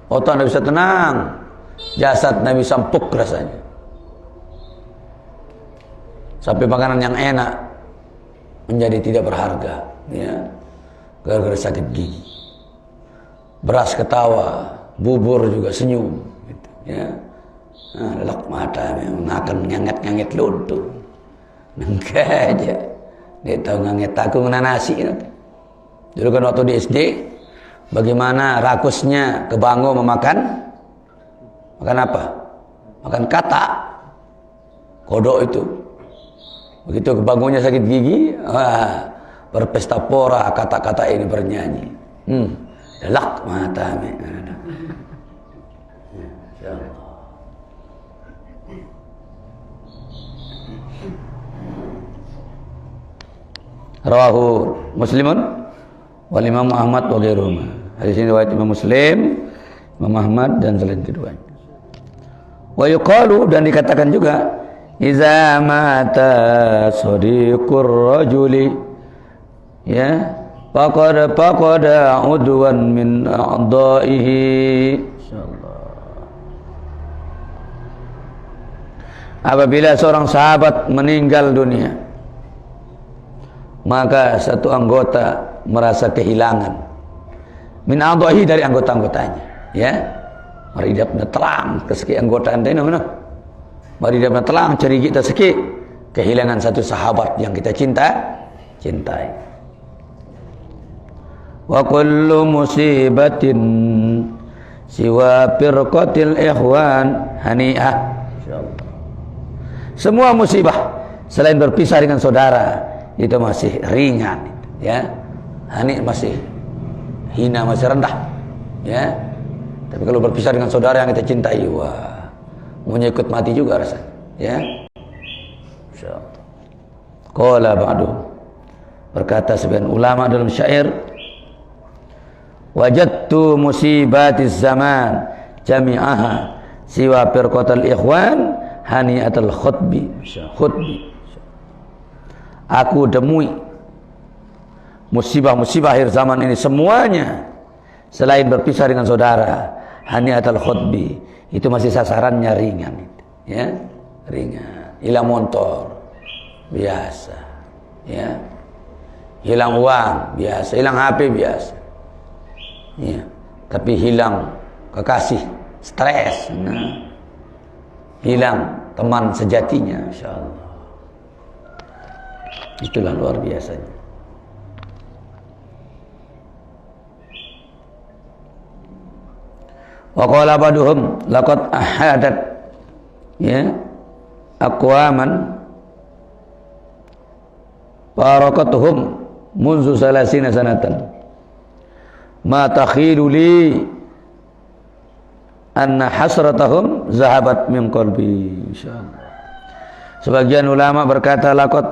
otak tidak bisa tenang, jasad tidak bisa empuk rasanya. Sampai makanan yang enak menjadi tidak berharga, ya. Gara-gara sakit gigi. Beras ketawa, bubur juga senyum, gitu, ya. Lelak mata, makan nyanget-nyanget luntur, nengka aja. Dia tahu nganget aku ngena nasi. Dulu kan waktu di SD, bagaimana rakusnya kebango memakan apa? Makan katak, kodok itu. Begitu kebangonya sakit gigi, berpesta pora, kata-kata ini bernyanyi. Lelak mata. Rawahu Muslimun wal Imam Ahmad wa ghairuhuma. Hadis ini riwayat Imam Muslim, Imam Ahmad dan selain keduanya. Wa yuqalu, dan dikatakan juga, iza mata sadiqur rajuli, ya, faqad udwan min a'dha'ihi. Insyaallah. Apabila seorang sahabat meninggal dunia, maka satu anggota merasa kehilangan min a'dha'ihi, dari anggota-anggotanya, ya. Mari dia telang ke segi anggota anda ini mana? Mari dia telang cari kita sikit kehilangan satu sahabat yang kita cintai. Wa kullu musibatin siwa firqatil ikhwan hani'ah. Insyaallah. Semua musibah selain berpisah dengan saudara itu masih ringan, ya. Hani masih hina, masih rendah, ya. Tapi kalau berpisah dengan saudara yang kita cintai, wah, mau ikut mati juga rasanya, ya. Insyaallah. Qala ba'du, berkata sebagian ulama dalam syair, wajadtu musibatiz zaman jami'aha siwa firqatal ikhwan hani'atul khutbi. Aku temui musibah-musibah akhir zaman ini semuanya selain berpisah dengan saudara, hani'atul khutbi, itu masih sasarannya ringan, ya, ringan. Hilang motor biasa, ya. Hilang uang biasa, hilang HP biasa, ya. Tapi hilang kekasih, stres, nah. Hilang teman sejatinya, insyaallah. Itulah luar biasanya. Wa qala ba'duhum laqad ahadat, ya, aqwaman barakatuhum munzu salasina sanatan ma takhilu li anna hasratahum zahabat min qalbi. Insyaallah. Sebagian ulama berkata laqad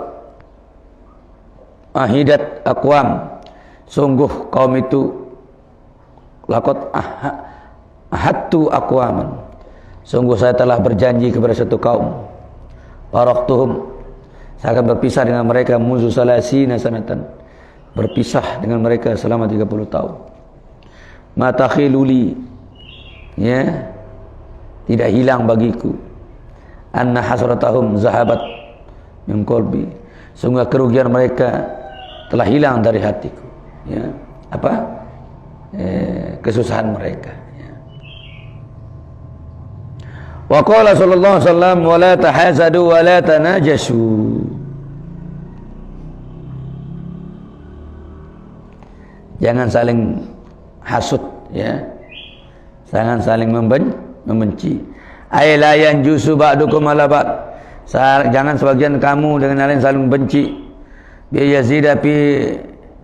ahidat aqwam, sungguh kaum itu, laqad ahadtu aqwaman, sungguh saya telah berjanji kepada satu kaum, baraktuhum, saya akan berpisah dengan mereka munzu salasina sanatan, berpisah dengan mereka selama 30 tahun. Mata khiluli, ya, tidak hilang bagiku, anna hasratahum zahabat min qalbi, sungguh kerugian mereka telah hilang dari hatiku, ya. Apa? Kesusahan mereka, ya. Wa qala sallallahu alaihi wasallam wa la tahasadu wa la tanajasu. Jangan saling hasud, ya. Jangan saling membenci. Ay la yanjusu ba'dukum ala ba'd. Jangan sebagian kamu dengan lain saling benci. Bi yazida fi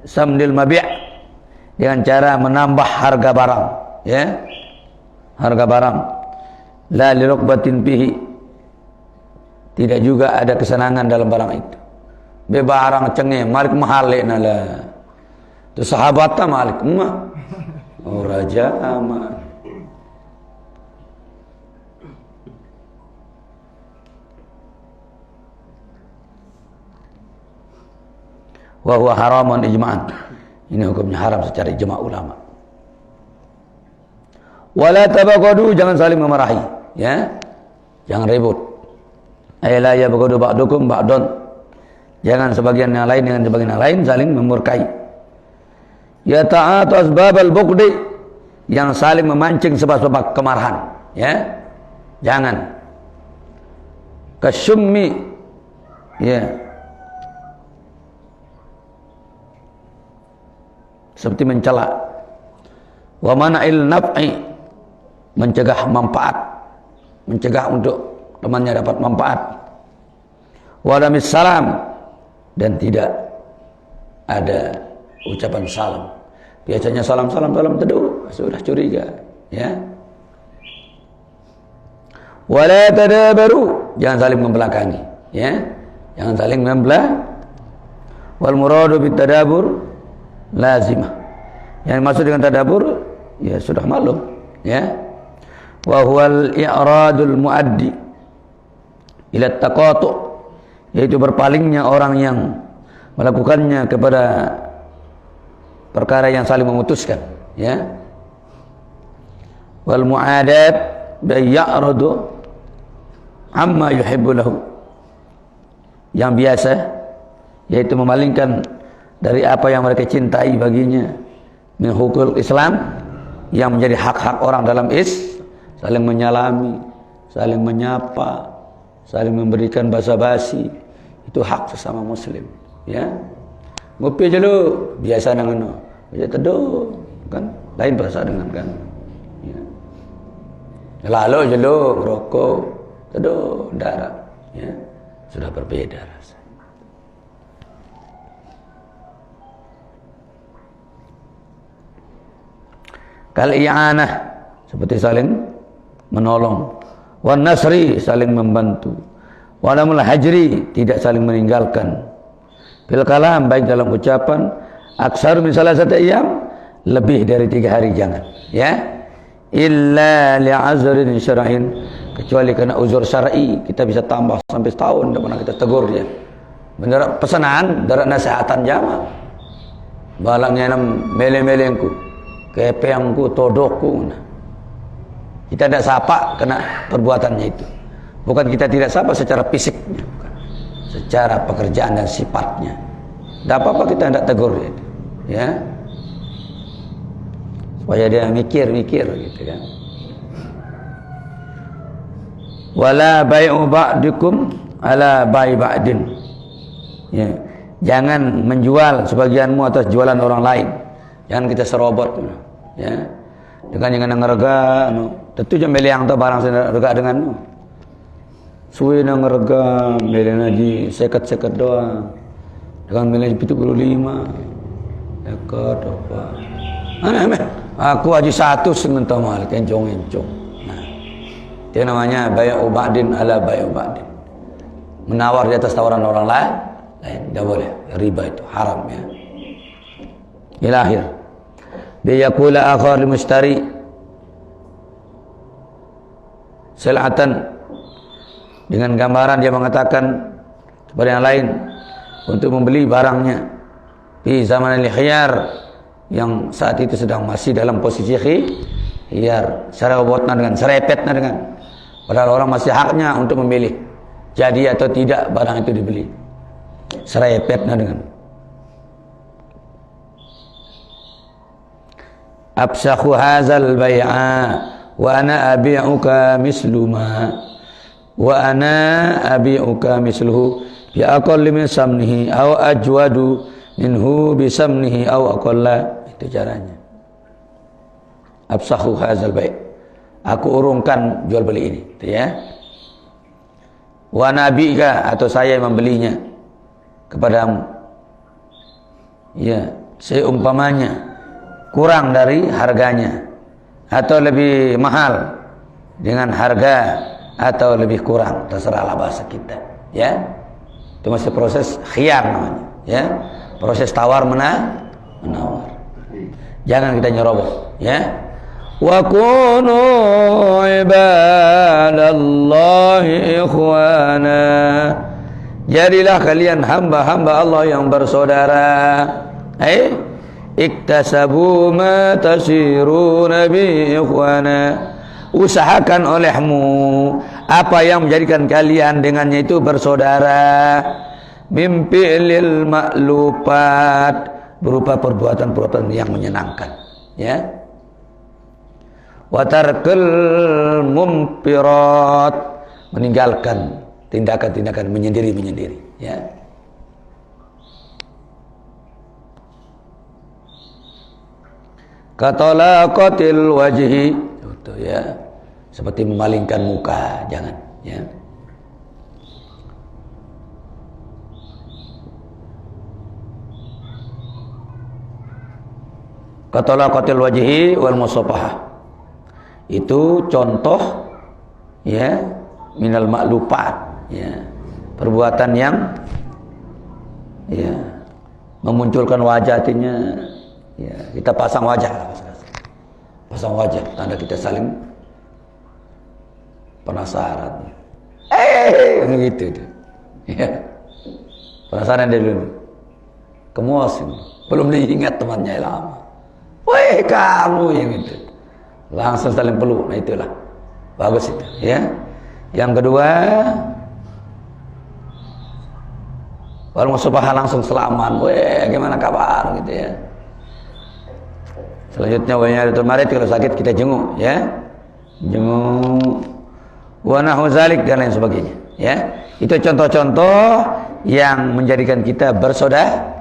samdil mabi', dengan cara menambah harga barang, ya. Harga barang. La li rukbatin fihi, tidak juga ada kesenangan dalam barang itu. Be barang cengeng malik mahal nala. Tu sahabatnya malik mah. Oh raja aman. Wa huwa haramun ijma'an. Ini hukumnya haram secara ijma' ulama. Wala tabaqadu, jangan saling memarahi, ya. Jangan ribut. Ay la yabghadu ba'dukum ba'dun. Jangan sebagian yang lain dengan sebagian yang lain saling memurkai. Ya ta'atu asbabal bughdi, yang saling memancing sebab-sebab kemarahan, ya. Jangan. Kasyummi, ya. Seperti mencela. Wa mana'il naf'i, mencegah manfaat, mencegah untuk temannya dapat manfaat. Wa lamis salam, dan tidak ada ucapan salam. Biasanya salam teduh, sudah curiga, ya. Wa la tadabaru, jangan saling membelakangi, ya. Jangan saling membelah. Wal muradu bit tadabur lazimah, yang maksud dengan tadabur, ya sudah maklum, ya. Wa huwal i'radul muaddi ila taqatu, yaitu berpalingnya orang yang melakukannya kepada perkara yang saling memutuskan, ya. Wal mu'adat bi ya'radu amma yuhibbu lahu, yang biasa yaitu memalingkan dari apa yang mereka cintai baginya, min hukul Islam, yang menjadi hak-hak orang dalam saling menyalami, saling menyapa, saling memberikan basa-basi, itu hak sesama muslim, ya. Ngopi aja lu, biasa nangono, aja teduh, kan lain bahasa dengan kan, ya. Lalu aja lu rokok, teduh, darah, ya, sudah berbeda rasa. Kal i'anah, seperti saling menolong. Wan nasri, saling membantu. Walamul hajri, tidak saling meninggalkan. Bil kalam, baik dalam ucapan. Aksar min salasati ayyam, lebih dari 3 hari jangan, ya. Illa li'azrin syar'in, kecuali karena uzur syar'i, kita bisa tambah sampai setahun tidak pernah kita tegur dia. Bener pesanan, darat nasihatan jama. Balangnya nam mele-melengku, kepengku, todokku. Kita tidak sapa kena perbuatannya itu. Bukan kita tidak sapa secara fisiknya, bukan. Secara pekerjaan dan sifatnya. Tidak apa-apa kita tidak tegur dia, ya. Supaya dia mikir-mikir gitu kan. Wala bai'u ba'dikum ala bai' ba'din. Ya. Jangan menjual sebagianmu atas jualan orang lain. Jangan kita serobot, ya. Dengan jangan ngerega, tentu jangan milih yang barang serega denganmu. Suwe nang ngerega, milih naji seket-seket doang. Dengan milih 75. Dekat apa? Aneh. Aku aja 1 sementara mahal kencong-kencong. Nah, itu namanya bai'u ba'din ala bai'u ba'din. Menawar di atas tawaran orang lain, tidak boleh. Riba itu haram, ya. Ila akhir. Biyaqula akhar limustari sil'atan, dengan gambaran dia mengatakan kepada yang lain untuk membeli barangnya di zaman al-khiyar, yang saat itu sedang masih dalam posisi khiyar, secara obotna dengan serepetna dengan, padahal orang masih haknya untuk memilih jadi atau tidak barang itu dibeli, serepetna dengan. Absakhu hazal bai'a wa ana abi'uka misluma wa ana abi'uka misluhu bi aqalli min samnihi aw ajwadu minhu bi samnihi aw aqalla. Itu caranya. Absakhu hazal bai', aku urungkan jual beli ini, gitu ya. Wa ana abi'uka, atau saya yang membelinya kepadamu, ya, seumpamanya kurang dari harganya atau lebih mahal dengan harga atau lebih kurang, terserahlah bahasa kita, ya. Itu masih proses khiyar namanya, ya, proses tawar menawar. Jangan kita nyerobot, ya. Wa kunu ibadallahi ikhwana, jadilah kalian hamba-hamba Allah yang bersaudara. Iktasabu ma tasiruna bi ikhwana, usahakan olehmu apa yang menjadikan kalian dengannya itu bersaudara. Mimpi lil ma'lupat, berupa perbuatan-perbuatan yang menyenangkan, ya. Wa tarkul mumpirat, meninggalkan tindakan-tindakan menyendiri-menyendiri, ya. Katalaqatil wajhi, itu ya, seperti memalingkan muka, jangan, ya. Katalaqatil wajhi wal musafahah, itu contoh, ya, minal ma'lupat, ya, perbuatan yang, ya, memunculkan wajah, artinya, ya, kita pasang wajah, tanda kita saling penasaran. Gitu, ya. Penasaran dia dulu, kemuasin, belum diingat temannya lama. Weh, kamu yang itu, langsung saling peluk. Nah, itulah bagus itu, ya. Yang kedua, wal musafahah, langsung salaman. Weh, gimana kabar, gitu, ya. Selanjutnya wa'iyadatul marid, kalau sakit kita jenguk, ya, jenguk, wa nahu zalik, dan lain sebagainya, ya. Itu contoh-contoh yang menjadikan kita bersaudara.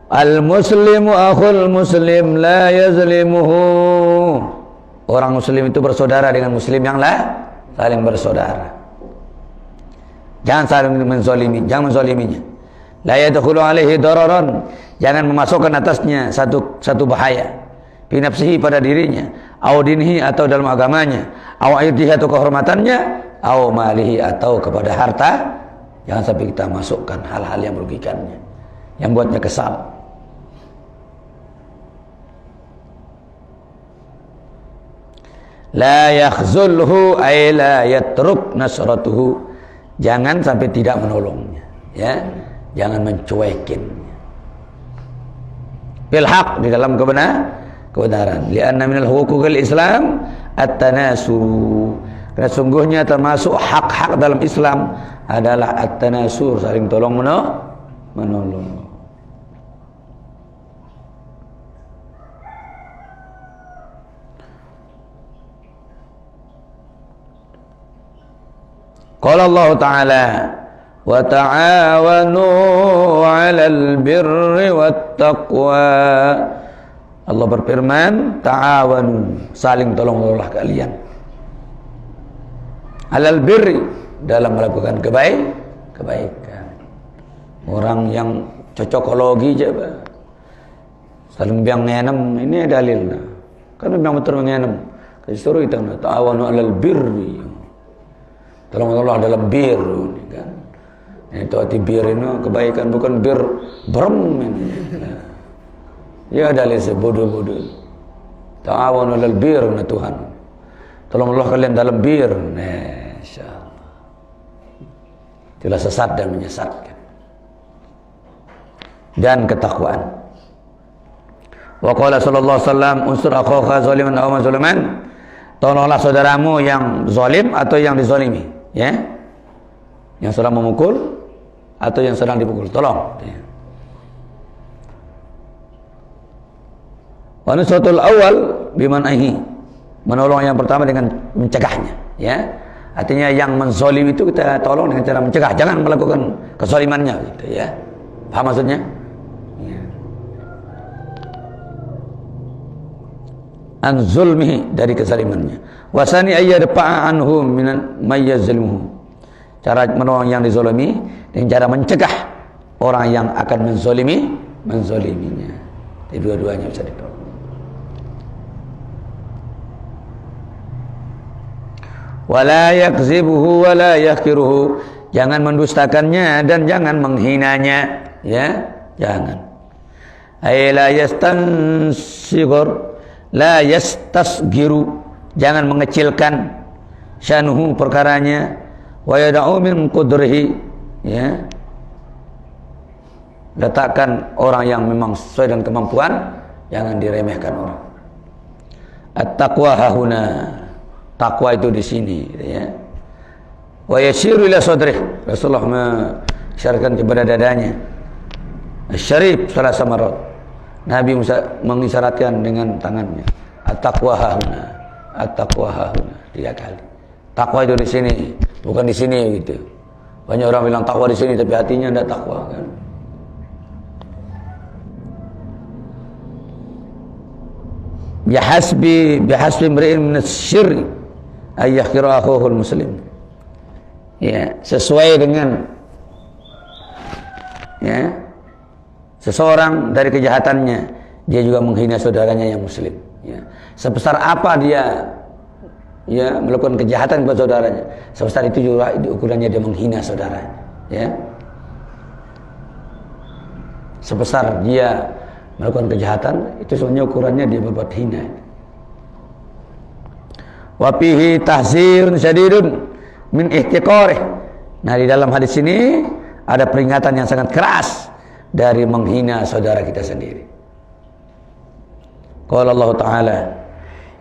Al-muslimu akhul muslim la yazlimuhu, orang muslim itu bersaudara dengan muslim yang saling bersaudara. Jangan saling menzalimi, jangan menzaliminya. La yadkhulu alaihi dararan, jangan memasukkan atasnya satu bahaya. Fi nafsihi, pada dirinya, au dinhi, atau dalam agamanya, au irdihi, atau kehormatannya, au malihi, atau kepada harta. Jangan sampai kita masukkan hal-hal yang merugikannya, yang buatnya kesal. La yakhzulhu ay la yatruk nasratuhu, jangan sampai tidak menolongnya, ya, jangan mencuekinnya. Bil haq, di dalam kebenaran. Lianna minal huquqil Islam at-tanasur, karena sungguhnya termasuk hak-hak dalam Islam adalah at-tanasur, saling tolong menolong. Qala Allah Ta'ala, wa ta'awanu 'alal birri wat taqwa. Allah berfirman, ta'awanu, saling tolong-menolonglah kalian. 'Alal birri, dalam melakukan kebaikan. Orang yang cocokologi coba, saling biang ngenem, ini dalilnya. Kan biang betul ngenem. Disuruh itu ta'awanu 'alal birri, tolong-tolong dalam bir, kan? Itu arti bir ini kebaikan, bukan bir brem ini. Ya dalil sebodoh-bodoh. Ta'awanu 'alal bir, na Tuhan. Tolong-tolong kalian dalam bir. Insyaallah. Itulah sesat dan menyesatkan. Dan ketakwaan. Wa qala sallallahu alaihi wasallam, unsur akhaka zaliman aw mazluman. Tolonglah saudaramu yang zalim atau yang dizalimi, ya. Yang sedang memukul atau yang sedang dipukul, tolong. Ya. Wa nusratul awal bimanahi, menolong yang pertama dengan mencegahnya, ya. Artinya yang menzalim itu kita tolong dengan cara mencegah, jangan melakukan kezalimannya, gitu, ya. Paham maksudnya? Ya. An zulmihi, dari kezalimannya. Wasani ayyadfa'a anhum minan mayyazlimuhu, cara menolong yang dizalimi dengan cara mencegah orang yang akan menzaliminya. Jadi dua-duanya bisa ditolong. Wala yakzibuhu wala yahkiruhu, jangan mendustakannya dan jangan menghinanya, ya, jangan. Ay la yastansigur, la yastasgiru, jangan mengecilkan syanuhu, perkaranya, wa yada'u min qudrihi, ya, letakkan orang yang memang sesuai dengan kemampuan, jangan diremehkan orang. At-taqwa hahuna, takwa itu di sini, ya. Wa yashiru ila sadrih, Rasulullah mengisyaratkan kepada dadanya. Syarif salah samarat, Nabi mengisyaratkan dengan tangannya. At-taqwa hahuna, at-taqwa hahuna, 3 kali. Takwa itu di sini, bukan di sini, gitu. Banyak orang bilang takwa di sini tapi hatinya tidak takwa, kan. Bihasbi imri'in min asy-syirri ay yahqira akhuhu muslim. Ya, sesuai dengan, ya, seseorang dari kejahatannya dia juga menghina saudaranya yang muslim, ya. Sebesar apa dia, ya, melakukan kejahatan kepada saudaranya, sebesar itu juga ukurannya dia menghina saudaranya, ya. Sebesar dia melakukan kejahatan, itu sebenarnya ukurannya dia berbuat hina. Wa fihi tahzirun syadidun min ihtiqarih. Nah, di dalam hadis ini ada peringatan yang sangat keras dari menghina saudara kita sendiri. Qala Allah Ta'ala,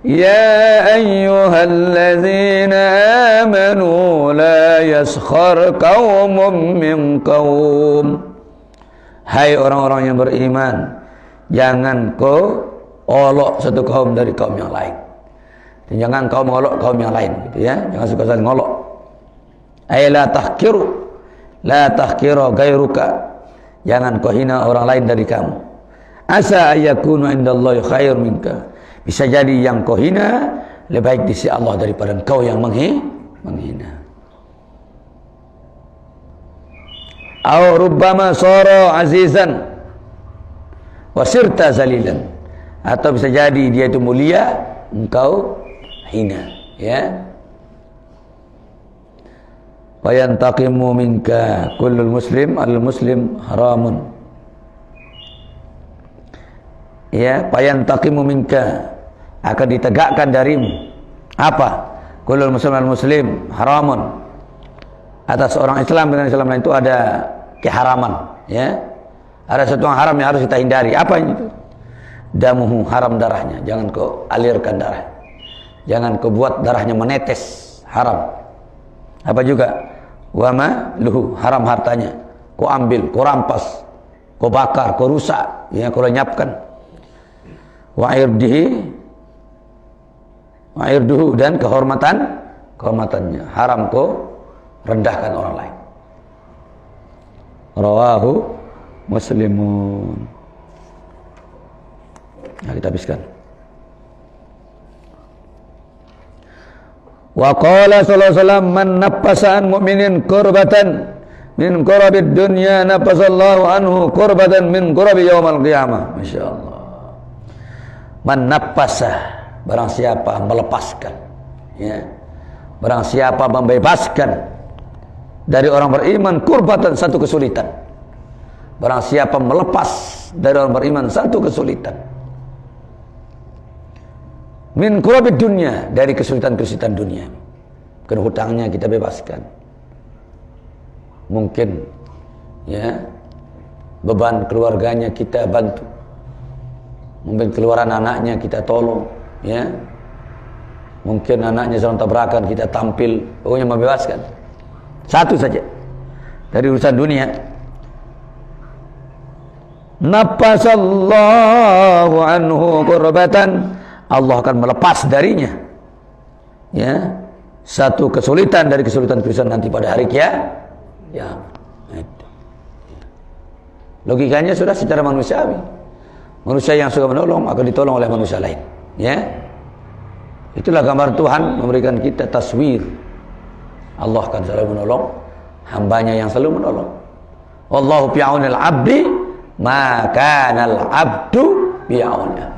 ya ayyuhalladzina amanu la yaskhar qaumun min qaum. Hai orang-orang yang beriman, jangan kau olok satu kaum dari kaum yang lain. Dan jangan kau mengolok kaum yang lain, gitu, ya. Jangan suka saling ngolok. Ay la tahkiru gairuka, jangan kau hina orang lain dari kamu. Asa ayyakunu indallahi khair minka, bisa jadi yang kau hina lebih baik di sisi Allah daripada kau yang menghina. Au rubbama sara azizan wa sirta zalilan. Atau bisa jadi dia itu mulia, engkau hina, ya. Wa yantaqimu minka kullul muslim al-muslim haramun. Ya, fa yantaqimu minka, akan ditegakkan darimu apa? Kullul muslim al-muslim haramun. Atas orang Islam dengan Islam lain itu ada keharaman, ya. Ada sesuatu yang haram yang harus kita hindari. Apa itu? Damuhu, haram darahnya, jangan kau alirkan darah. Jangan kau buat darahnya menetes, haram. Apa juga? Wama luhu, haram hartanya. Kau ambil, kau rampas, kau bakar, kau rusak, ya, kau lenyapkan. Wa irduhu, dan kehormatannya, haram kau rendahkan orang lain. Rawahu Muslimun. Nah, kita habiskan. Wa qala sallallahu alaihi wasallam, man naffasa an mu'minin kurbatan min kurabi dunya naffasallahu anhu kurbatan min kurabi yaumal qiyamah. Masyaallah. Man naffasa, barang siapa melepaskan, ya. Barang siapa membebaskan dari orang beriman kurbatan, satu kesulitan. Barang siapa melepas dari orang beriman satu kesulitan. Min kurabid dunia, dari kesulitan-kesulitan dunia. Mungkin hutangnya kita bebaskan. Mungkin, ya, beban keluarganya kita bantu. Mungkin keluaran anaknya kita tolong, ya. Mungkin anaknya sedang tabrakan, kita tampil, pokoknya membebaskan. Satu saja dari urusan dunia. Nafasallahu anhu kurbatan, Allah akan melepas darinya, ya, satu kesulitan dari kesulitan-kesulitan nanti pada hari kiamat. Ya, logikanya sudah secara manusiawi. Manusia yang suka menolong akan ditolong oleh manusia lain, ya. Itulah gambar Tuhan memberikan kita taswir. Allah akan selalu menolong hambanya yang selalu menolong. Wallahu fi aunil abdi ma kana al abdu bi aunihi.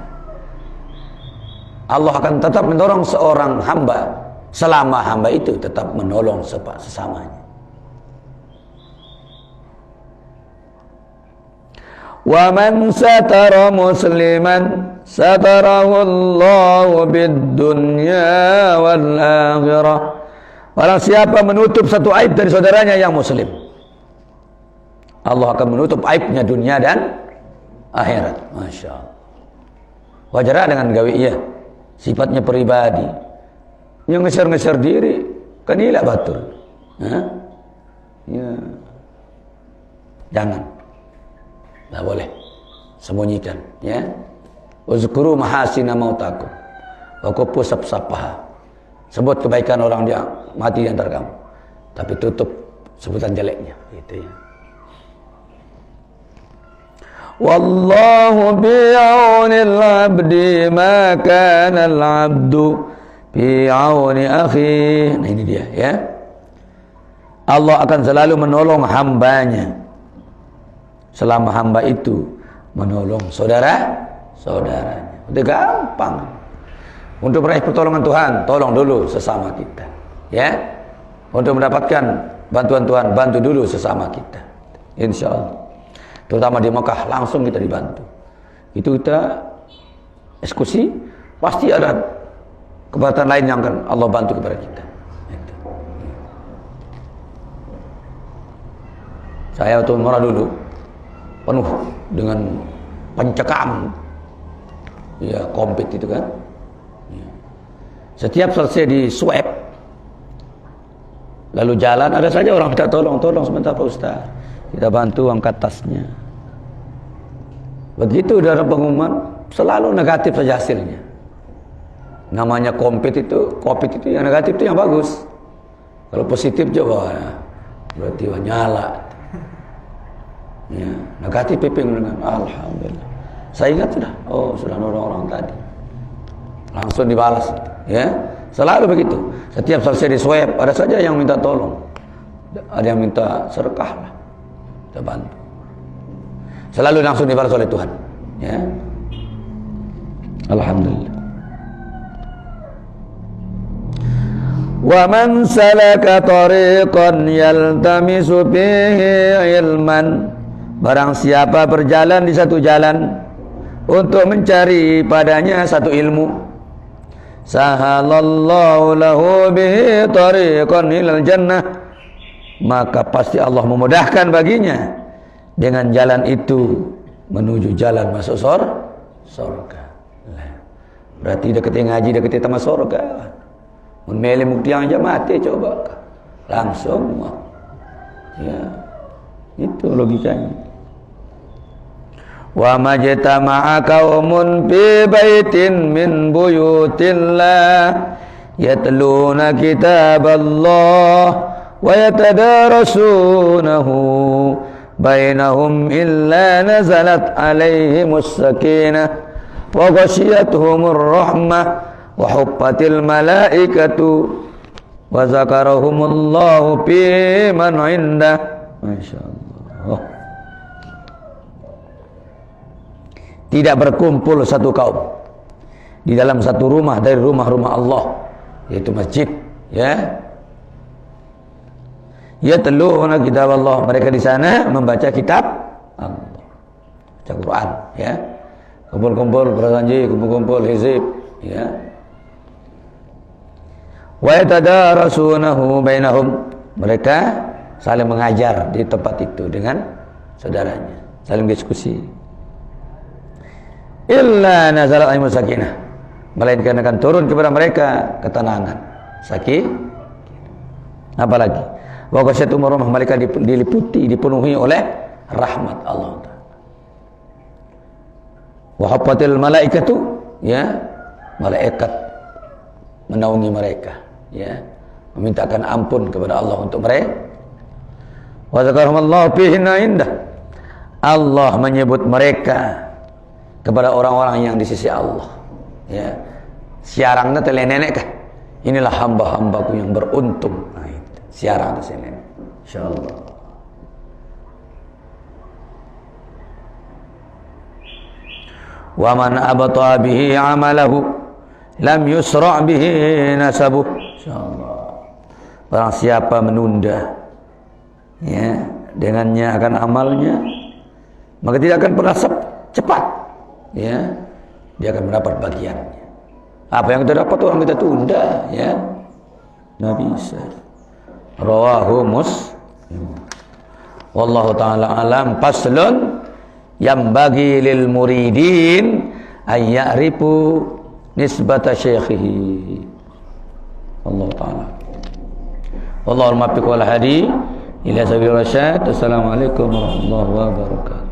Allah akan tetap menolong seorang hamba selama hamba itu tetap menolong sesamanya. Wa man satara musliman satarahu Allahu bid dunya wal akhirah. Barang siapa menutup satu aib dari saudaranya yang muslim, Allah akan menutup aibnya dunia dan akhirat. Masya Allah. Wajar dengan gawe iya, sifatnya pribadi, yang ngeser-ngeser diri, kan ilah batur. Ya. Jangan, tidak boleh, sembunyikan, ya. Uzkuru mahasina mautakum wa kufu sabsapaha. Sebut kebaikan orang yang mati di antara kamu, tapi tutup sebutan jeleknya, gitu, ya. Wallahu bi'aunil abdi ma kana al-abdu bi'auni akhi. Nah, ini dia, ya. Allah akan selalu menolong hambanya selama hamba itu menolong saudaranya. Udah gampang. Untuk meraih pertolongan Tuhan, tolong dulu sesama kita, ya. Untuk mendapatkan bantuan Tuhan, bantu dulu sesama kita, insya Allah. Terutama di Mekah, langsung kita dibantu. Itu kita eksekusi, pasti ada kebaikan lain yang akan Allah bantu kepada kita. Saya waktu umrah dulu penuh dengan pencekam, ya, komplit itu kan. Setiap selesai di swab, lalu jalan, ada saja orang minta tolong sebentar Pak Ustaz, kita bantu angkat tasnya. Begitu dalam pengumuman, selalu negatif saja hasilnya. Namanya COVID itu yang negatif itu yang bagus. Kalau positif coba, berarti nyala. Ya, negatif piping dengan alhamdulillah. Saya ingat sudah nolong orang tadi. Langsung dibalas, ya. Selalu begitu. Setiap selesai di swab, ada saja yang minta tolong, ada yang minta sedekah lah. kita bantu. Selalu langsung dibalas oleh Tuhan. Ya. Alhamdulillah. Wa man salaka tariqan yaltamisu fihi ilman, barang siapa berjalan di satu jalan untuk mencari padanya satu ilmu, sahalallahu lahu bihi tariqan ilal jannah, maka pasti Allah memudahkan baginya dengan jalan itu menuju jalan masuk surga. Berarti deketin ngaji, deketin tamat surga. Memilih mukti yang aja mati coba langsung. Ya, itu logikanya. Wa majtama'a qaumun fi baitin min buyutillah yatluna kitaballah wa yatadarasunahu bainahum illa nazalat alaihimus sakinah wa ghasyiyatuhumur rahmah wa huffatil malaikatu wa zakarahumullahu fi man indah. Masyaallah. Tidak berkumpul satu kaum di dalam satu rumah dari rumah-rumah Allah, yaitu masjid, ya. Yatluna kitab Allah, mereka di sana membaca kitab Allah, baca Quran, ya. Kumpul-kumpul berjanji, kumpul-kumpul hizib, ya. Wa yatadarasunahu bainahum, mereka saling mengajar di tempat itu dengan saudaranya, saling diskusi. Illa nazalat alaihim sakinah, melainkan akan turun kepada mereka ketenangan, apalagi wa ghasyiyatuhum rahmah, mereka diliputi, dipenuhi oleh rahmat Allah. Wa haffatil malaikatu, ya, malaikat menaungi mereka, ya, memintakan ampun kepada Allah untuk mereka. Wa zakarahumullahu fihi indah, Allah menyebut mereka kepada orang-orang yang di sisi Allah, ya. Siarangnya tele nenek kah? Inilah hamba-hambaku yang beruntung. Nah, itu siarang di sini, insyaallah. Wa man abata bihi amalahu lam yusra' bihi nasabuh, insyaallah. Barang siapa menunda, ya, dengannya akan amalnya, maka tidak akan pernah cepat, ya, dia akan mendapat bagiannya. Apa yang kita dapat orang kita tunda, ya, nggak bisa. Rawahu Muslim. Wallahu ta'ala alam. Faslun yang bagi lil muridin ayya'rifu nisbata syekhihi. Allah ta'ala. Wallahu al-muwaffiq wal hadi ila sabil rasyad. Assalamualaikum warahmatullahi wabarakatuh.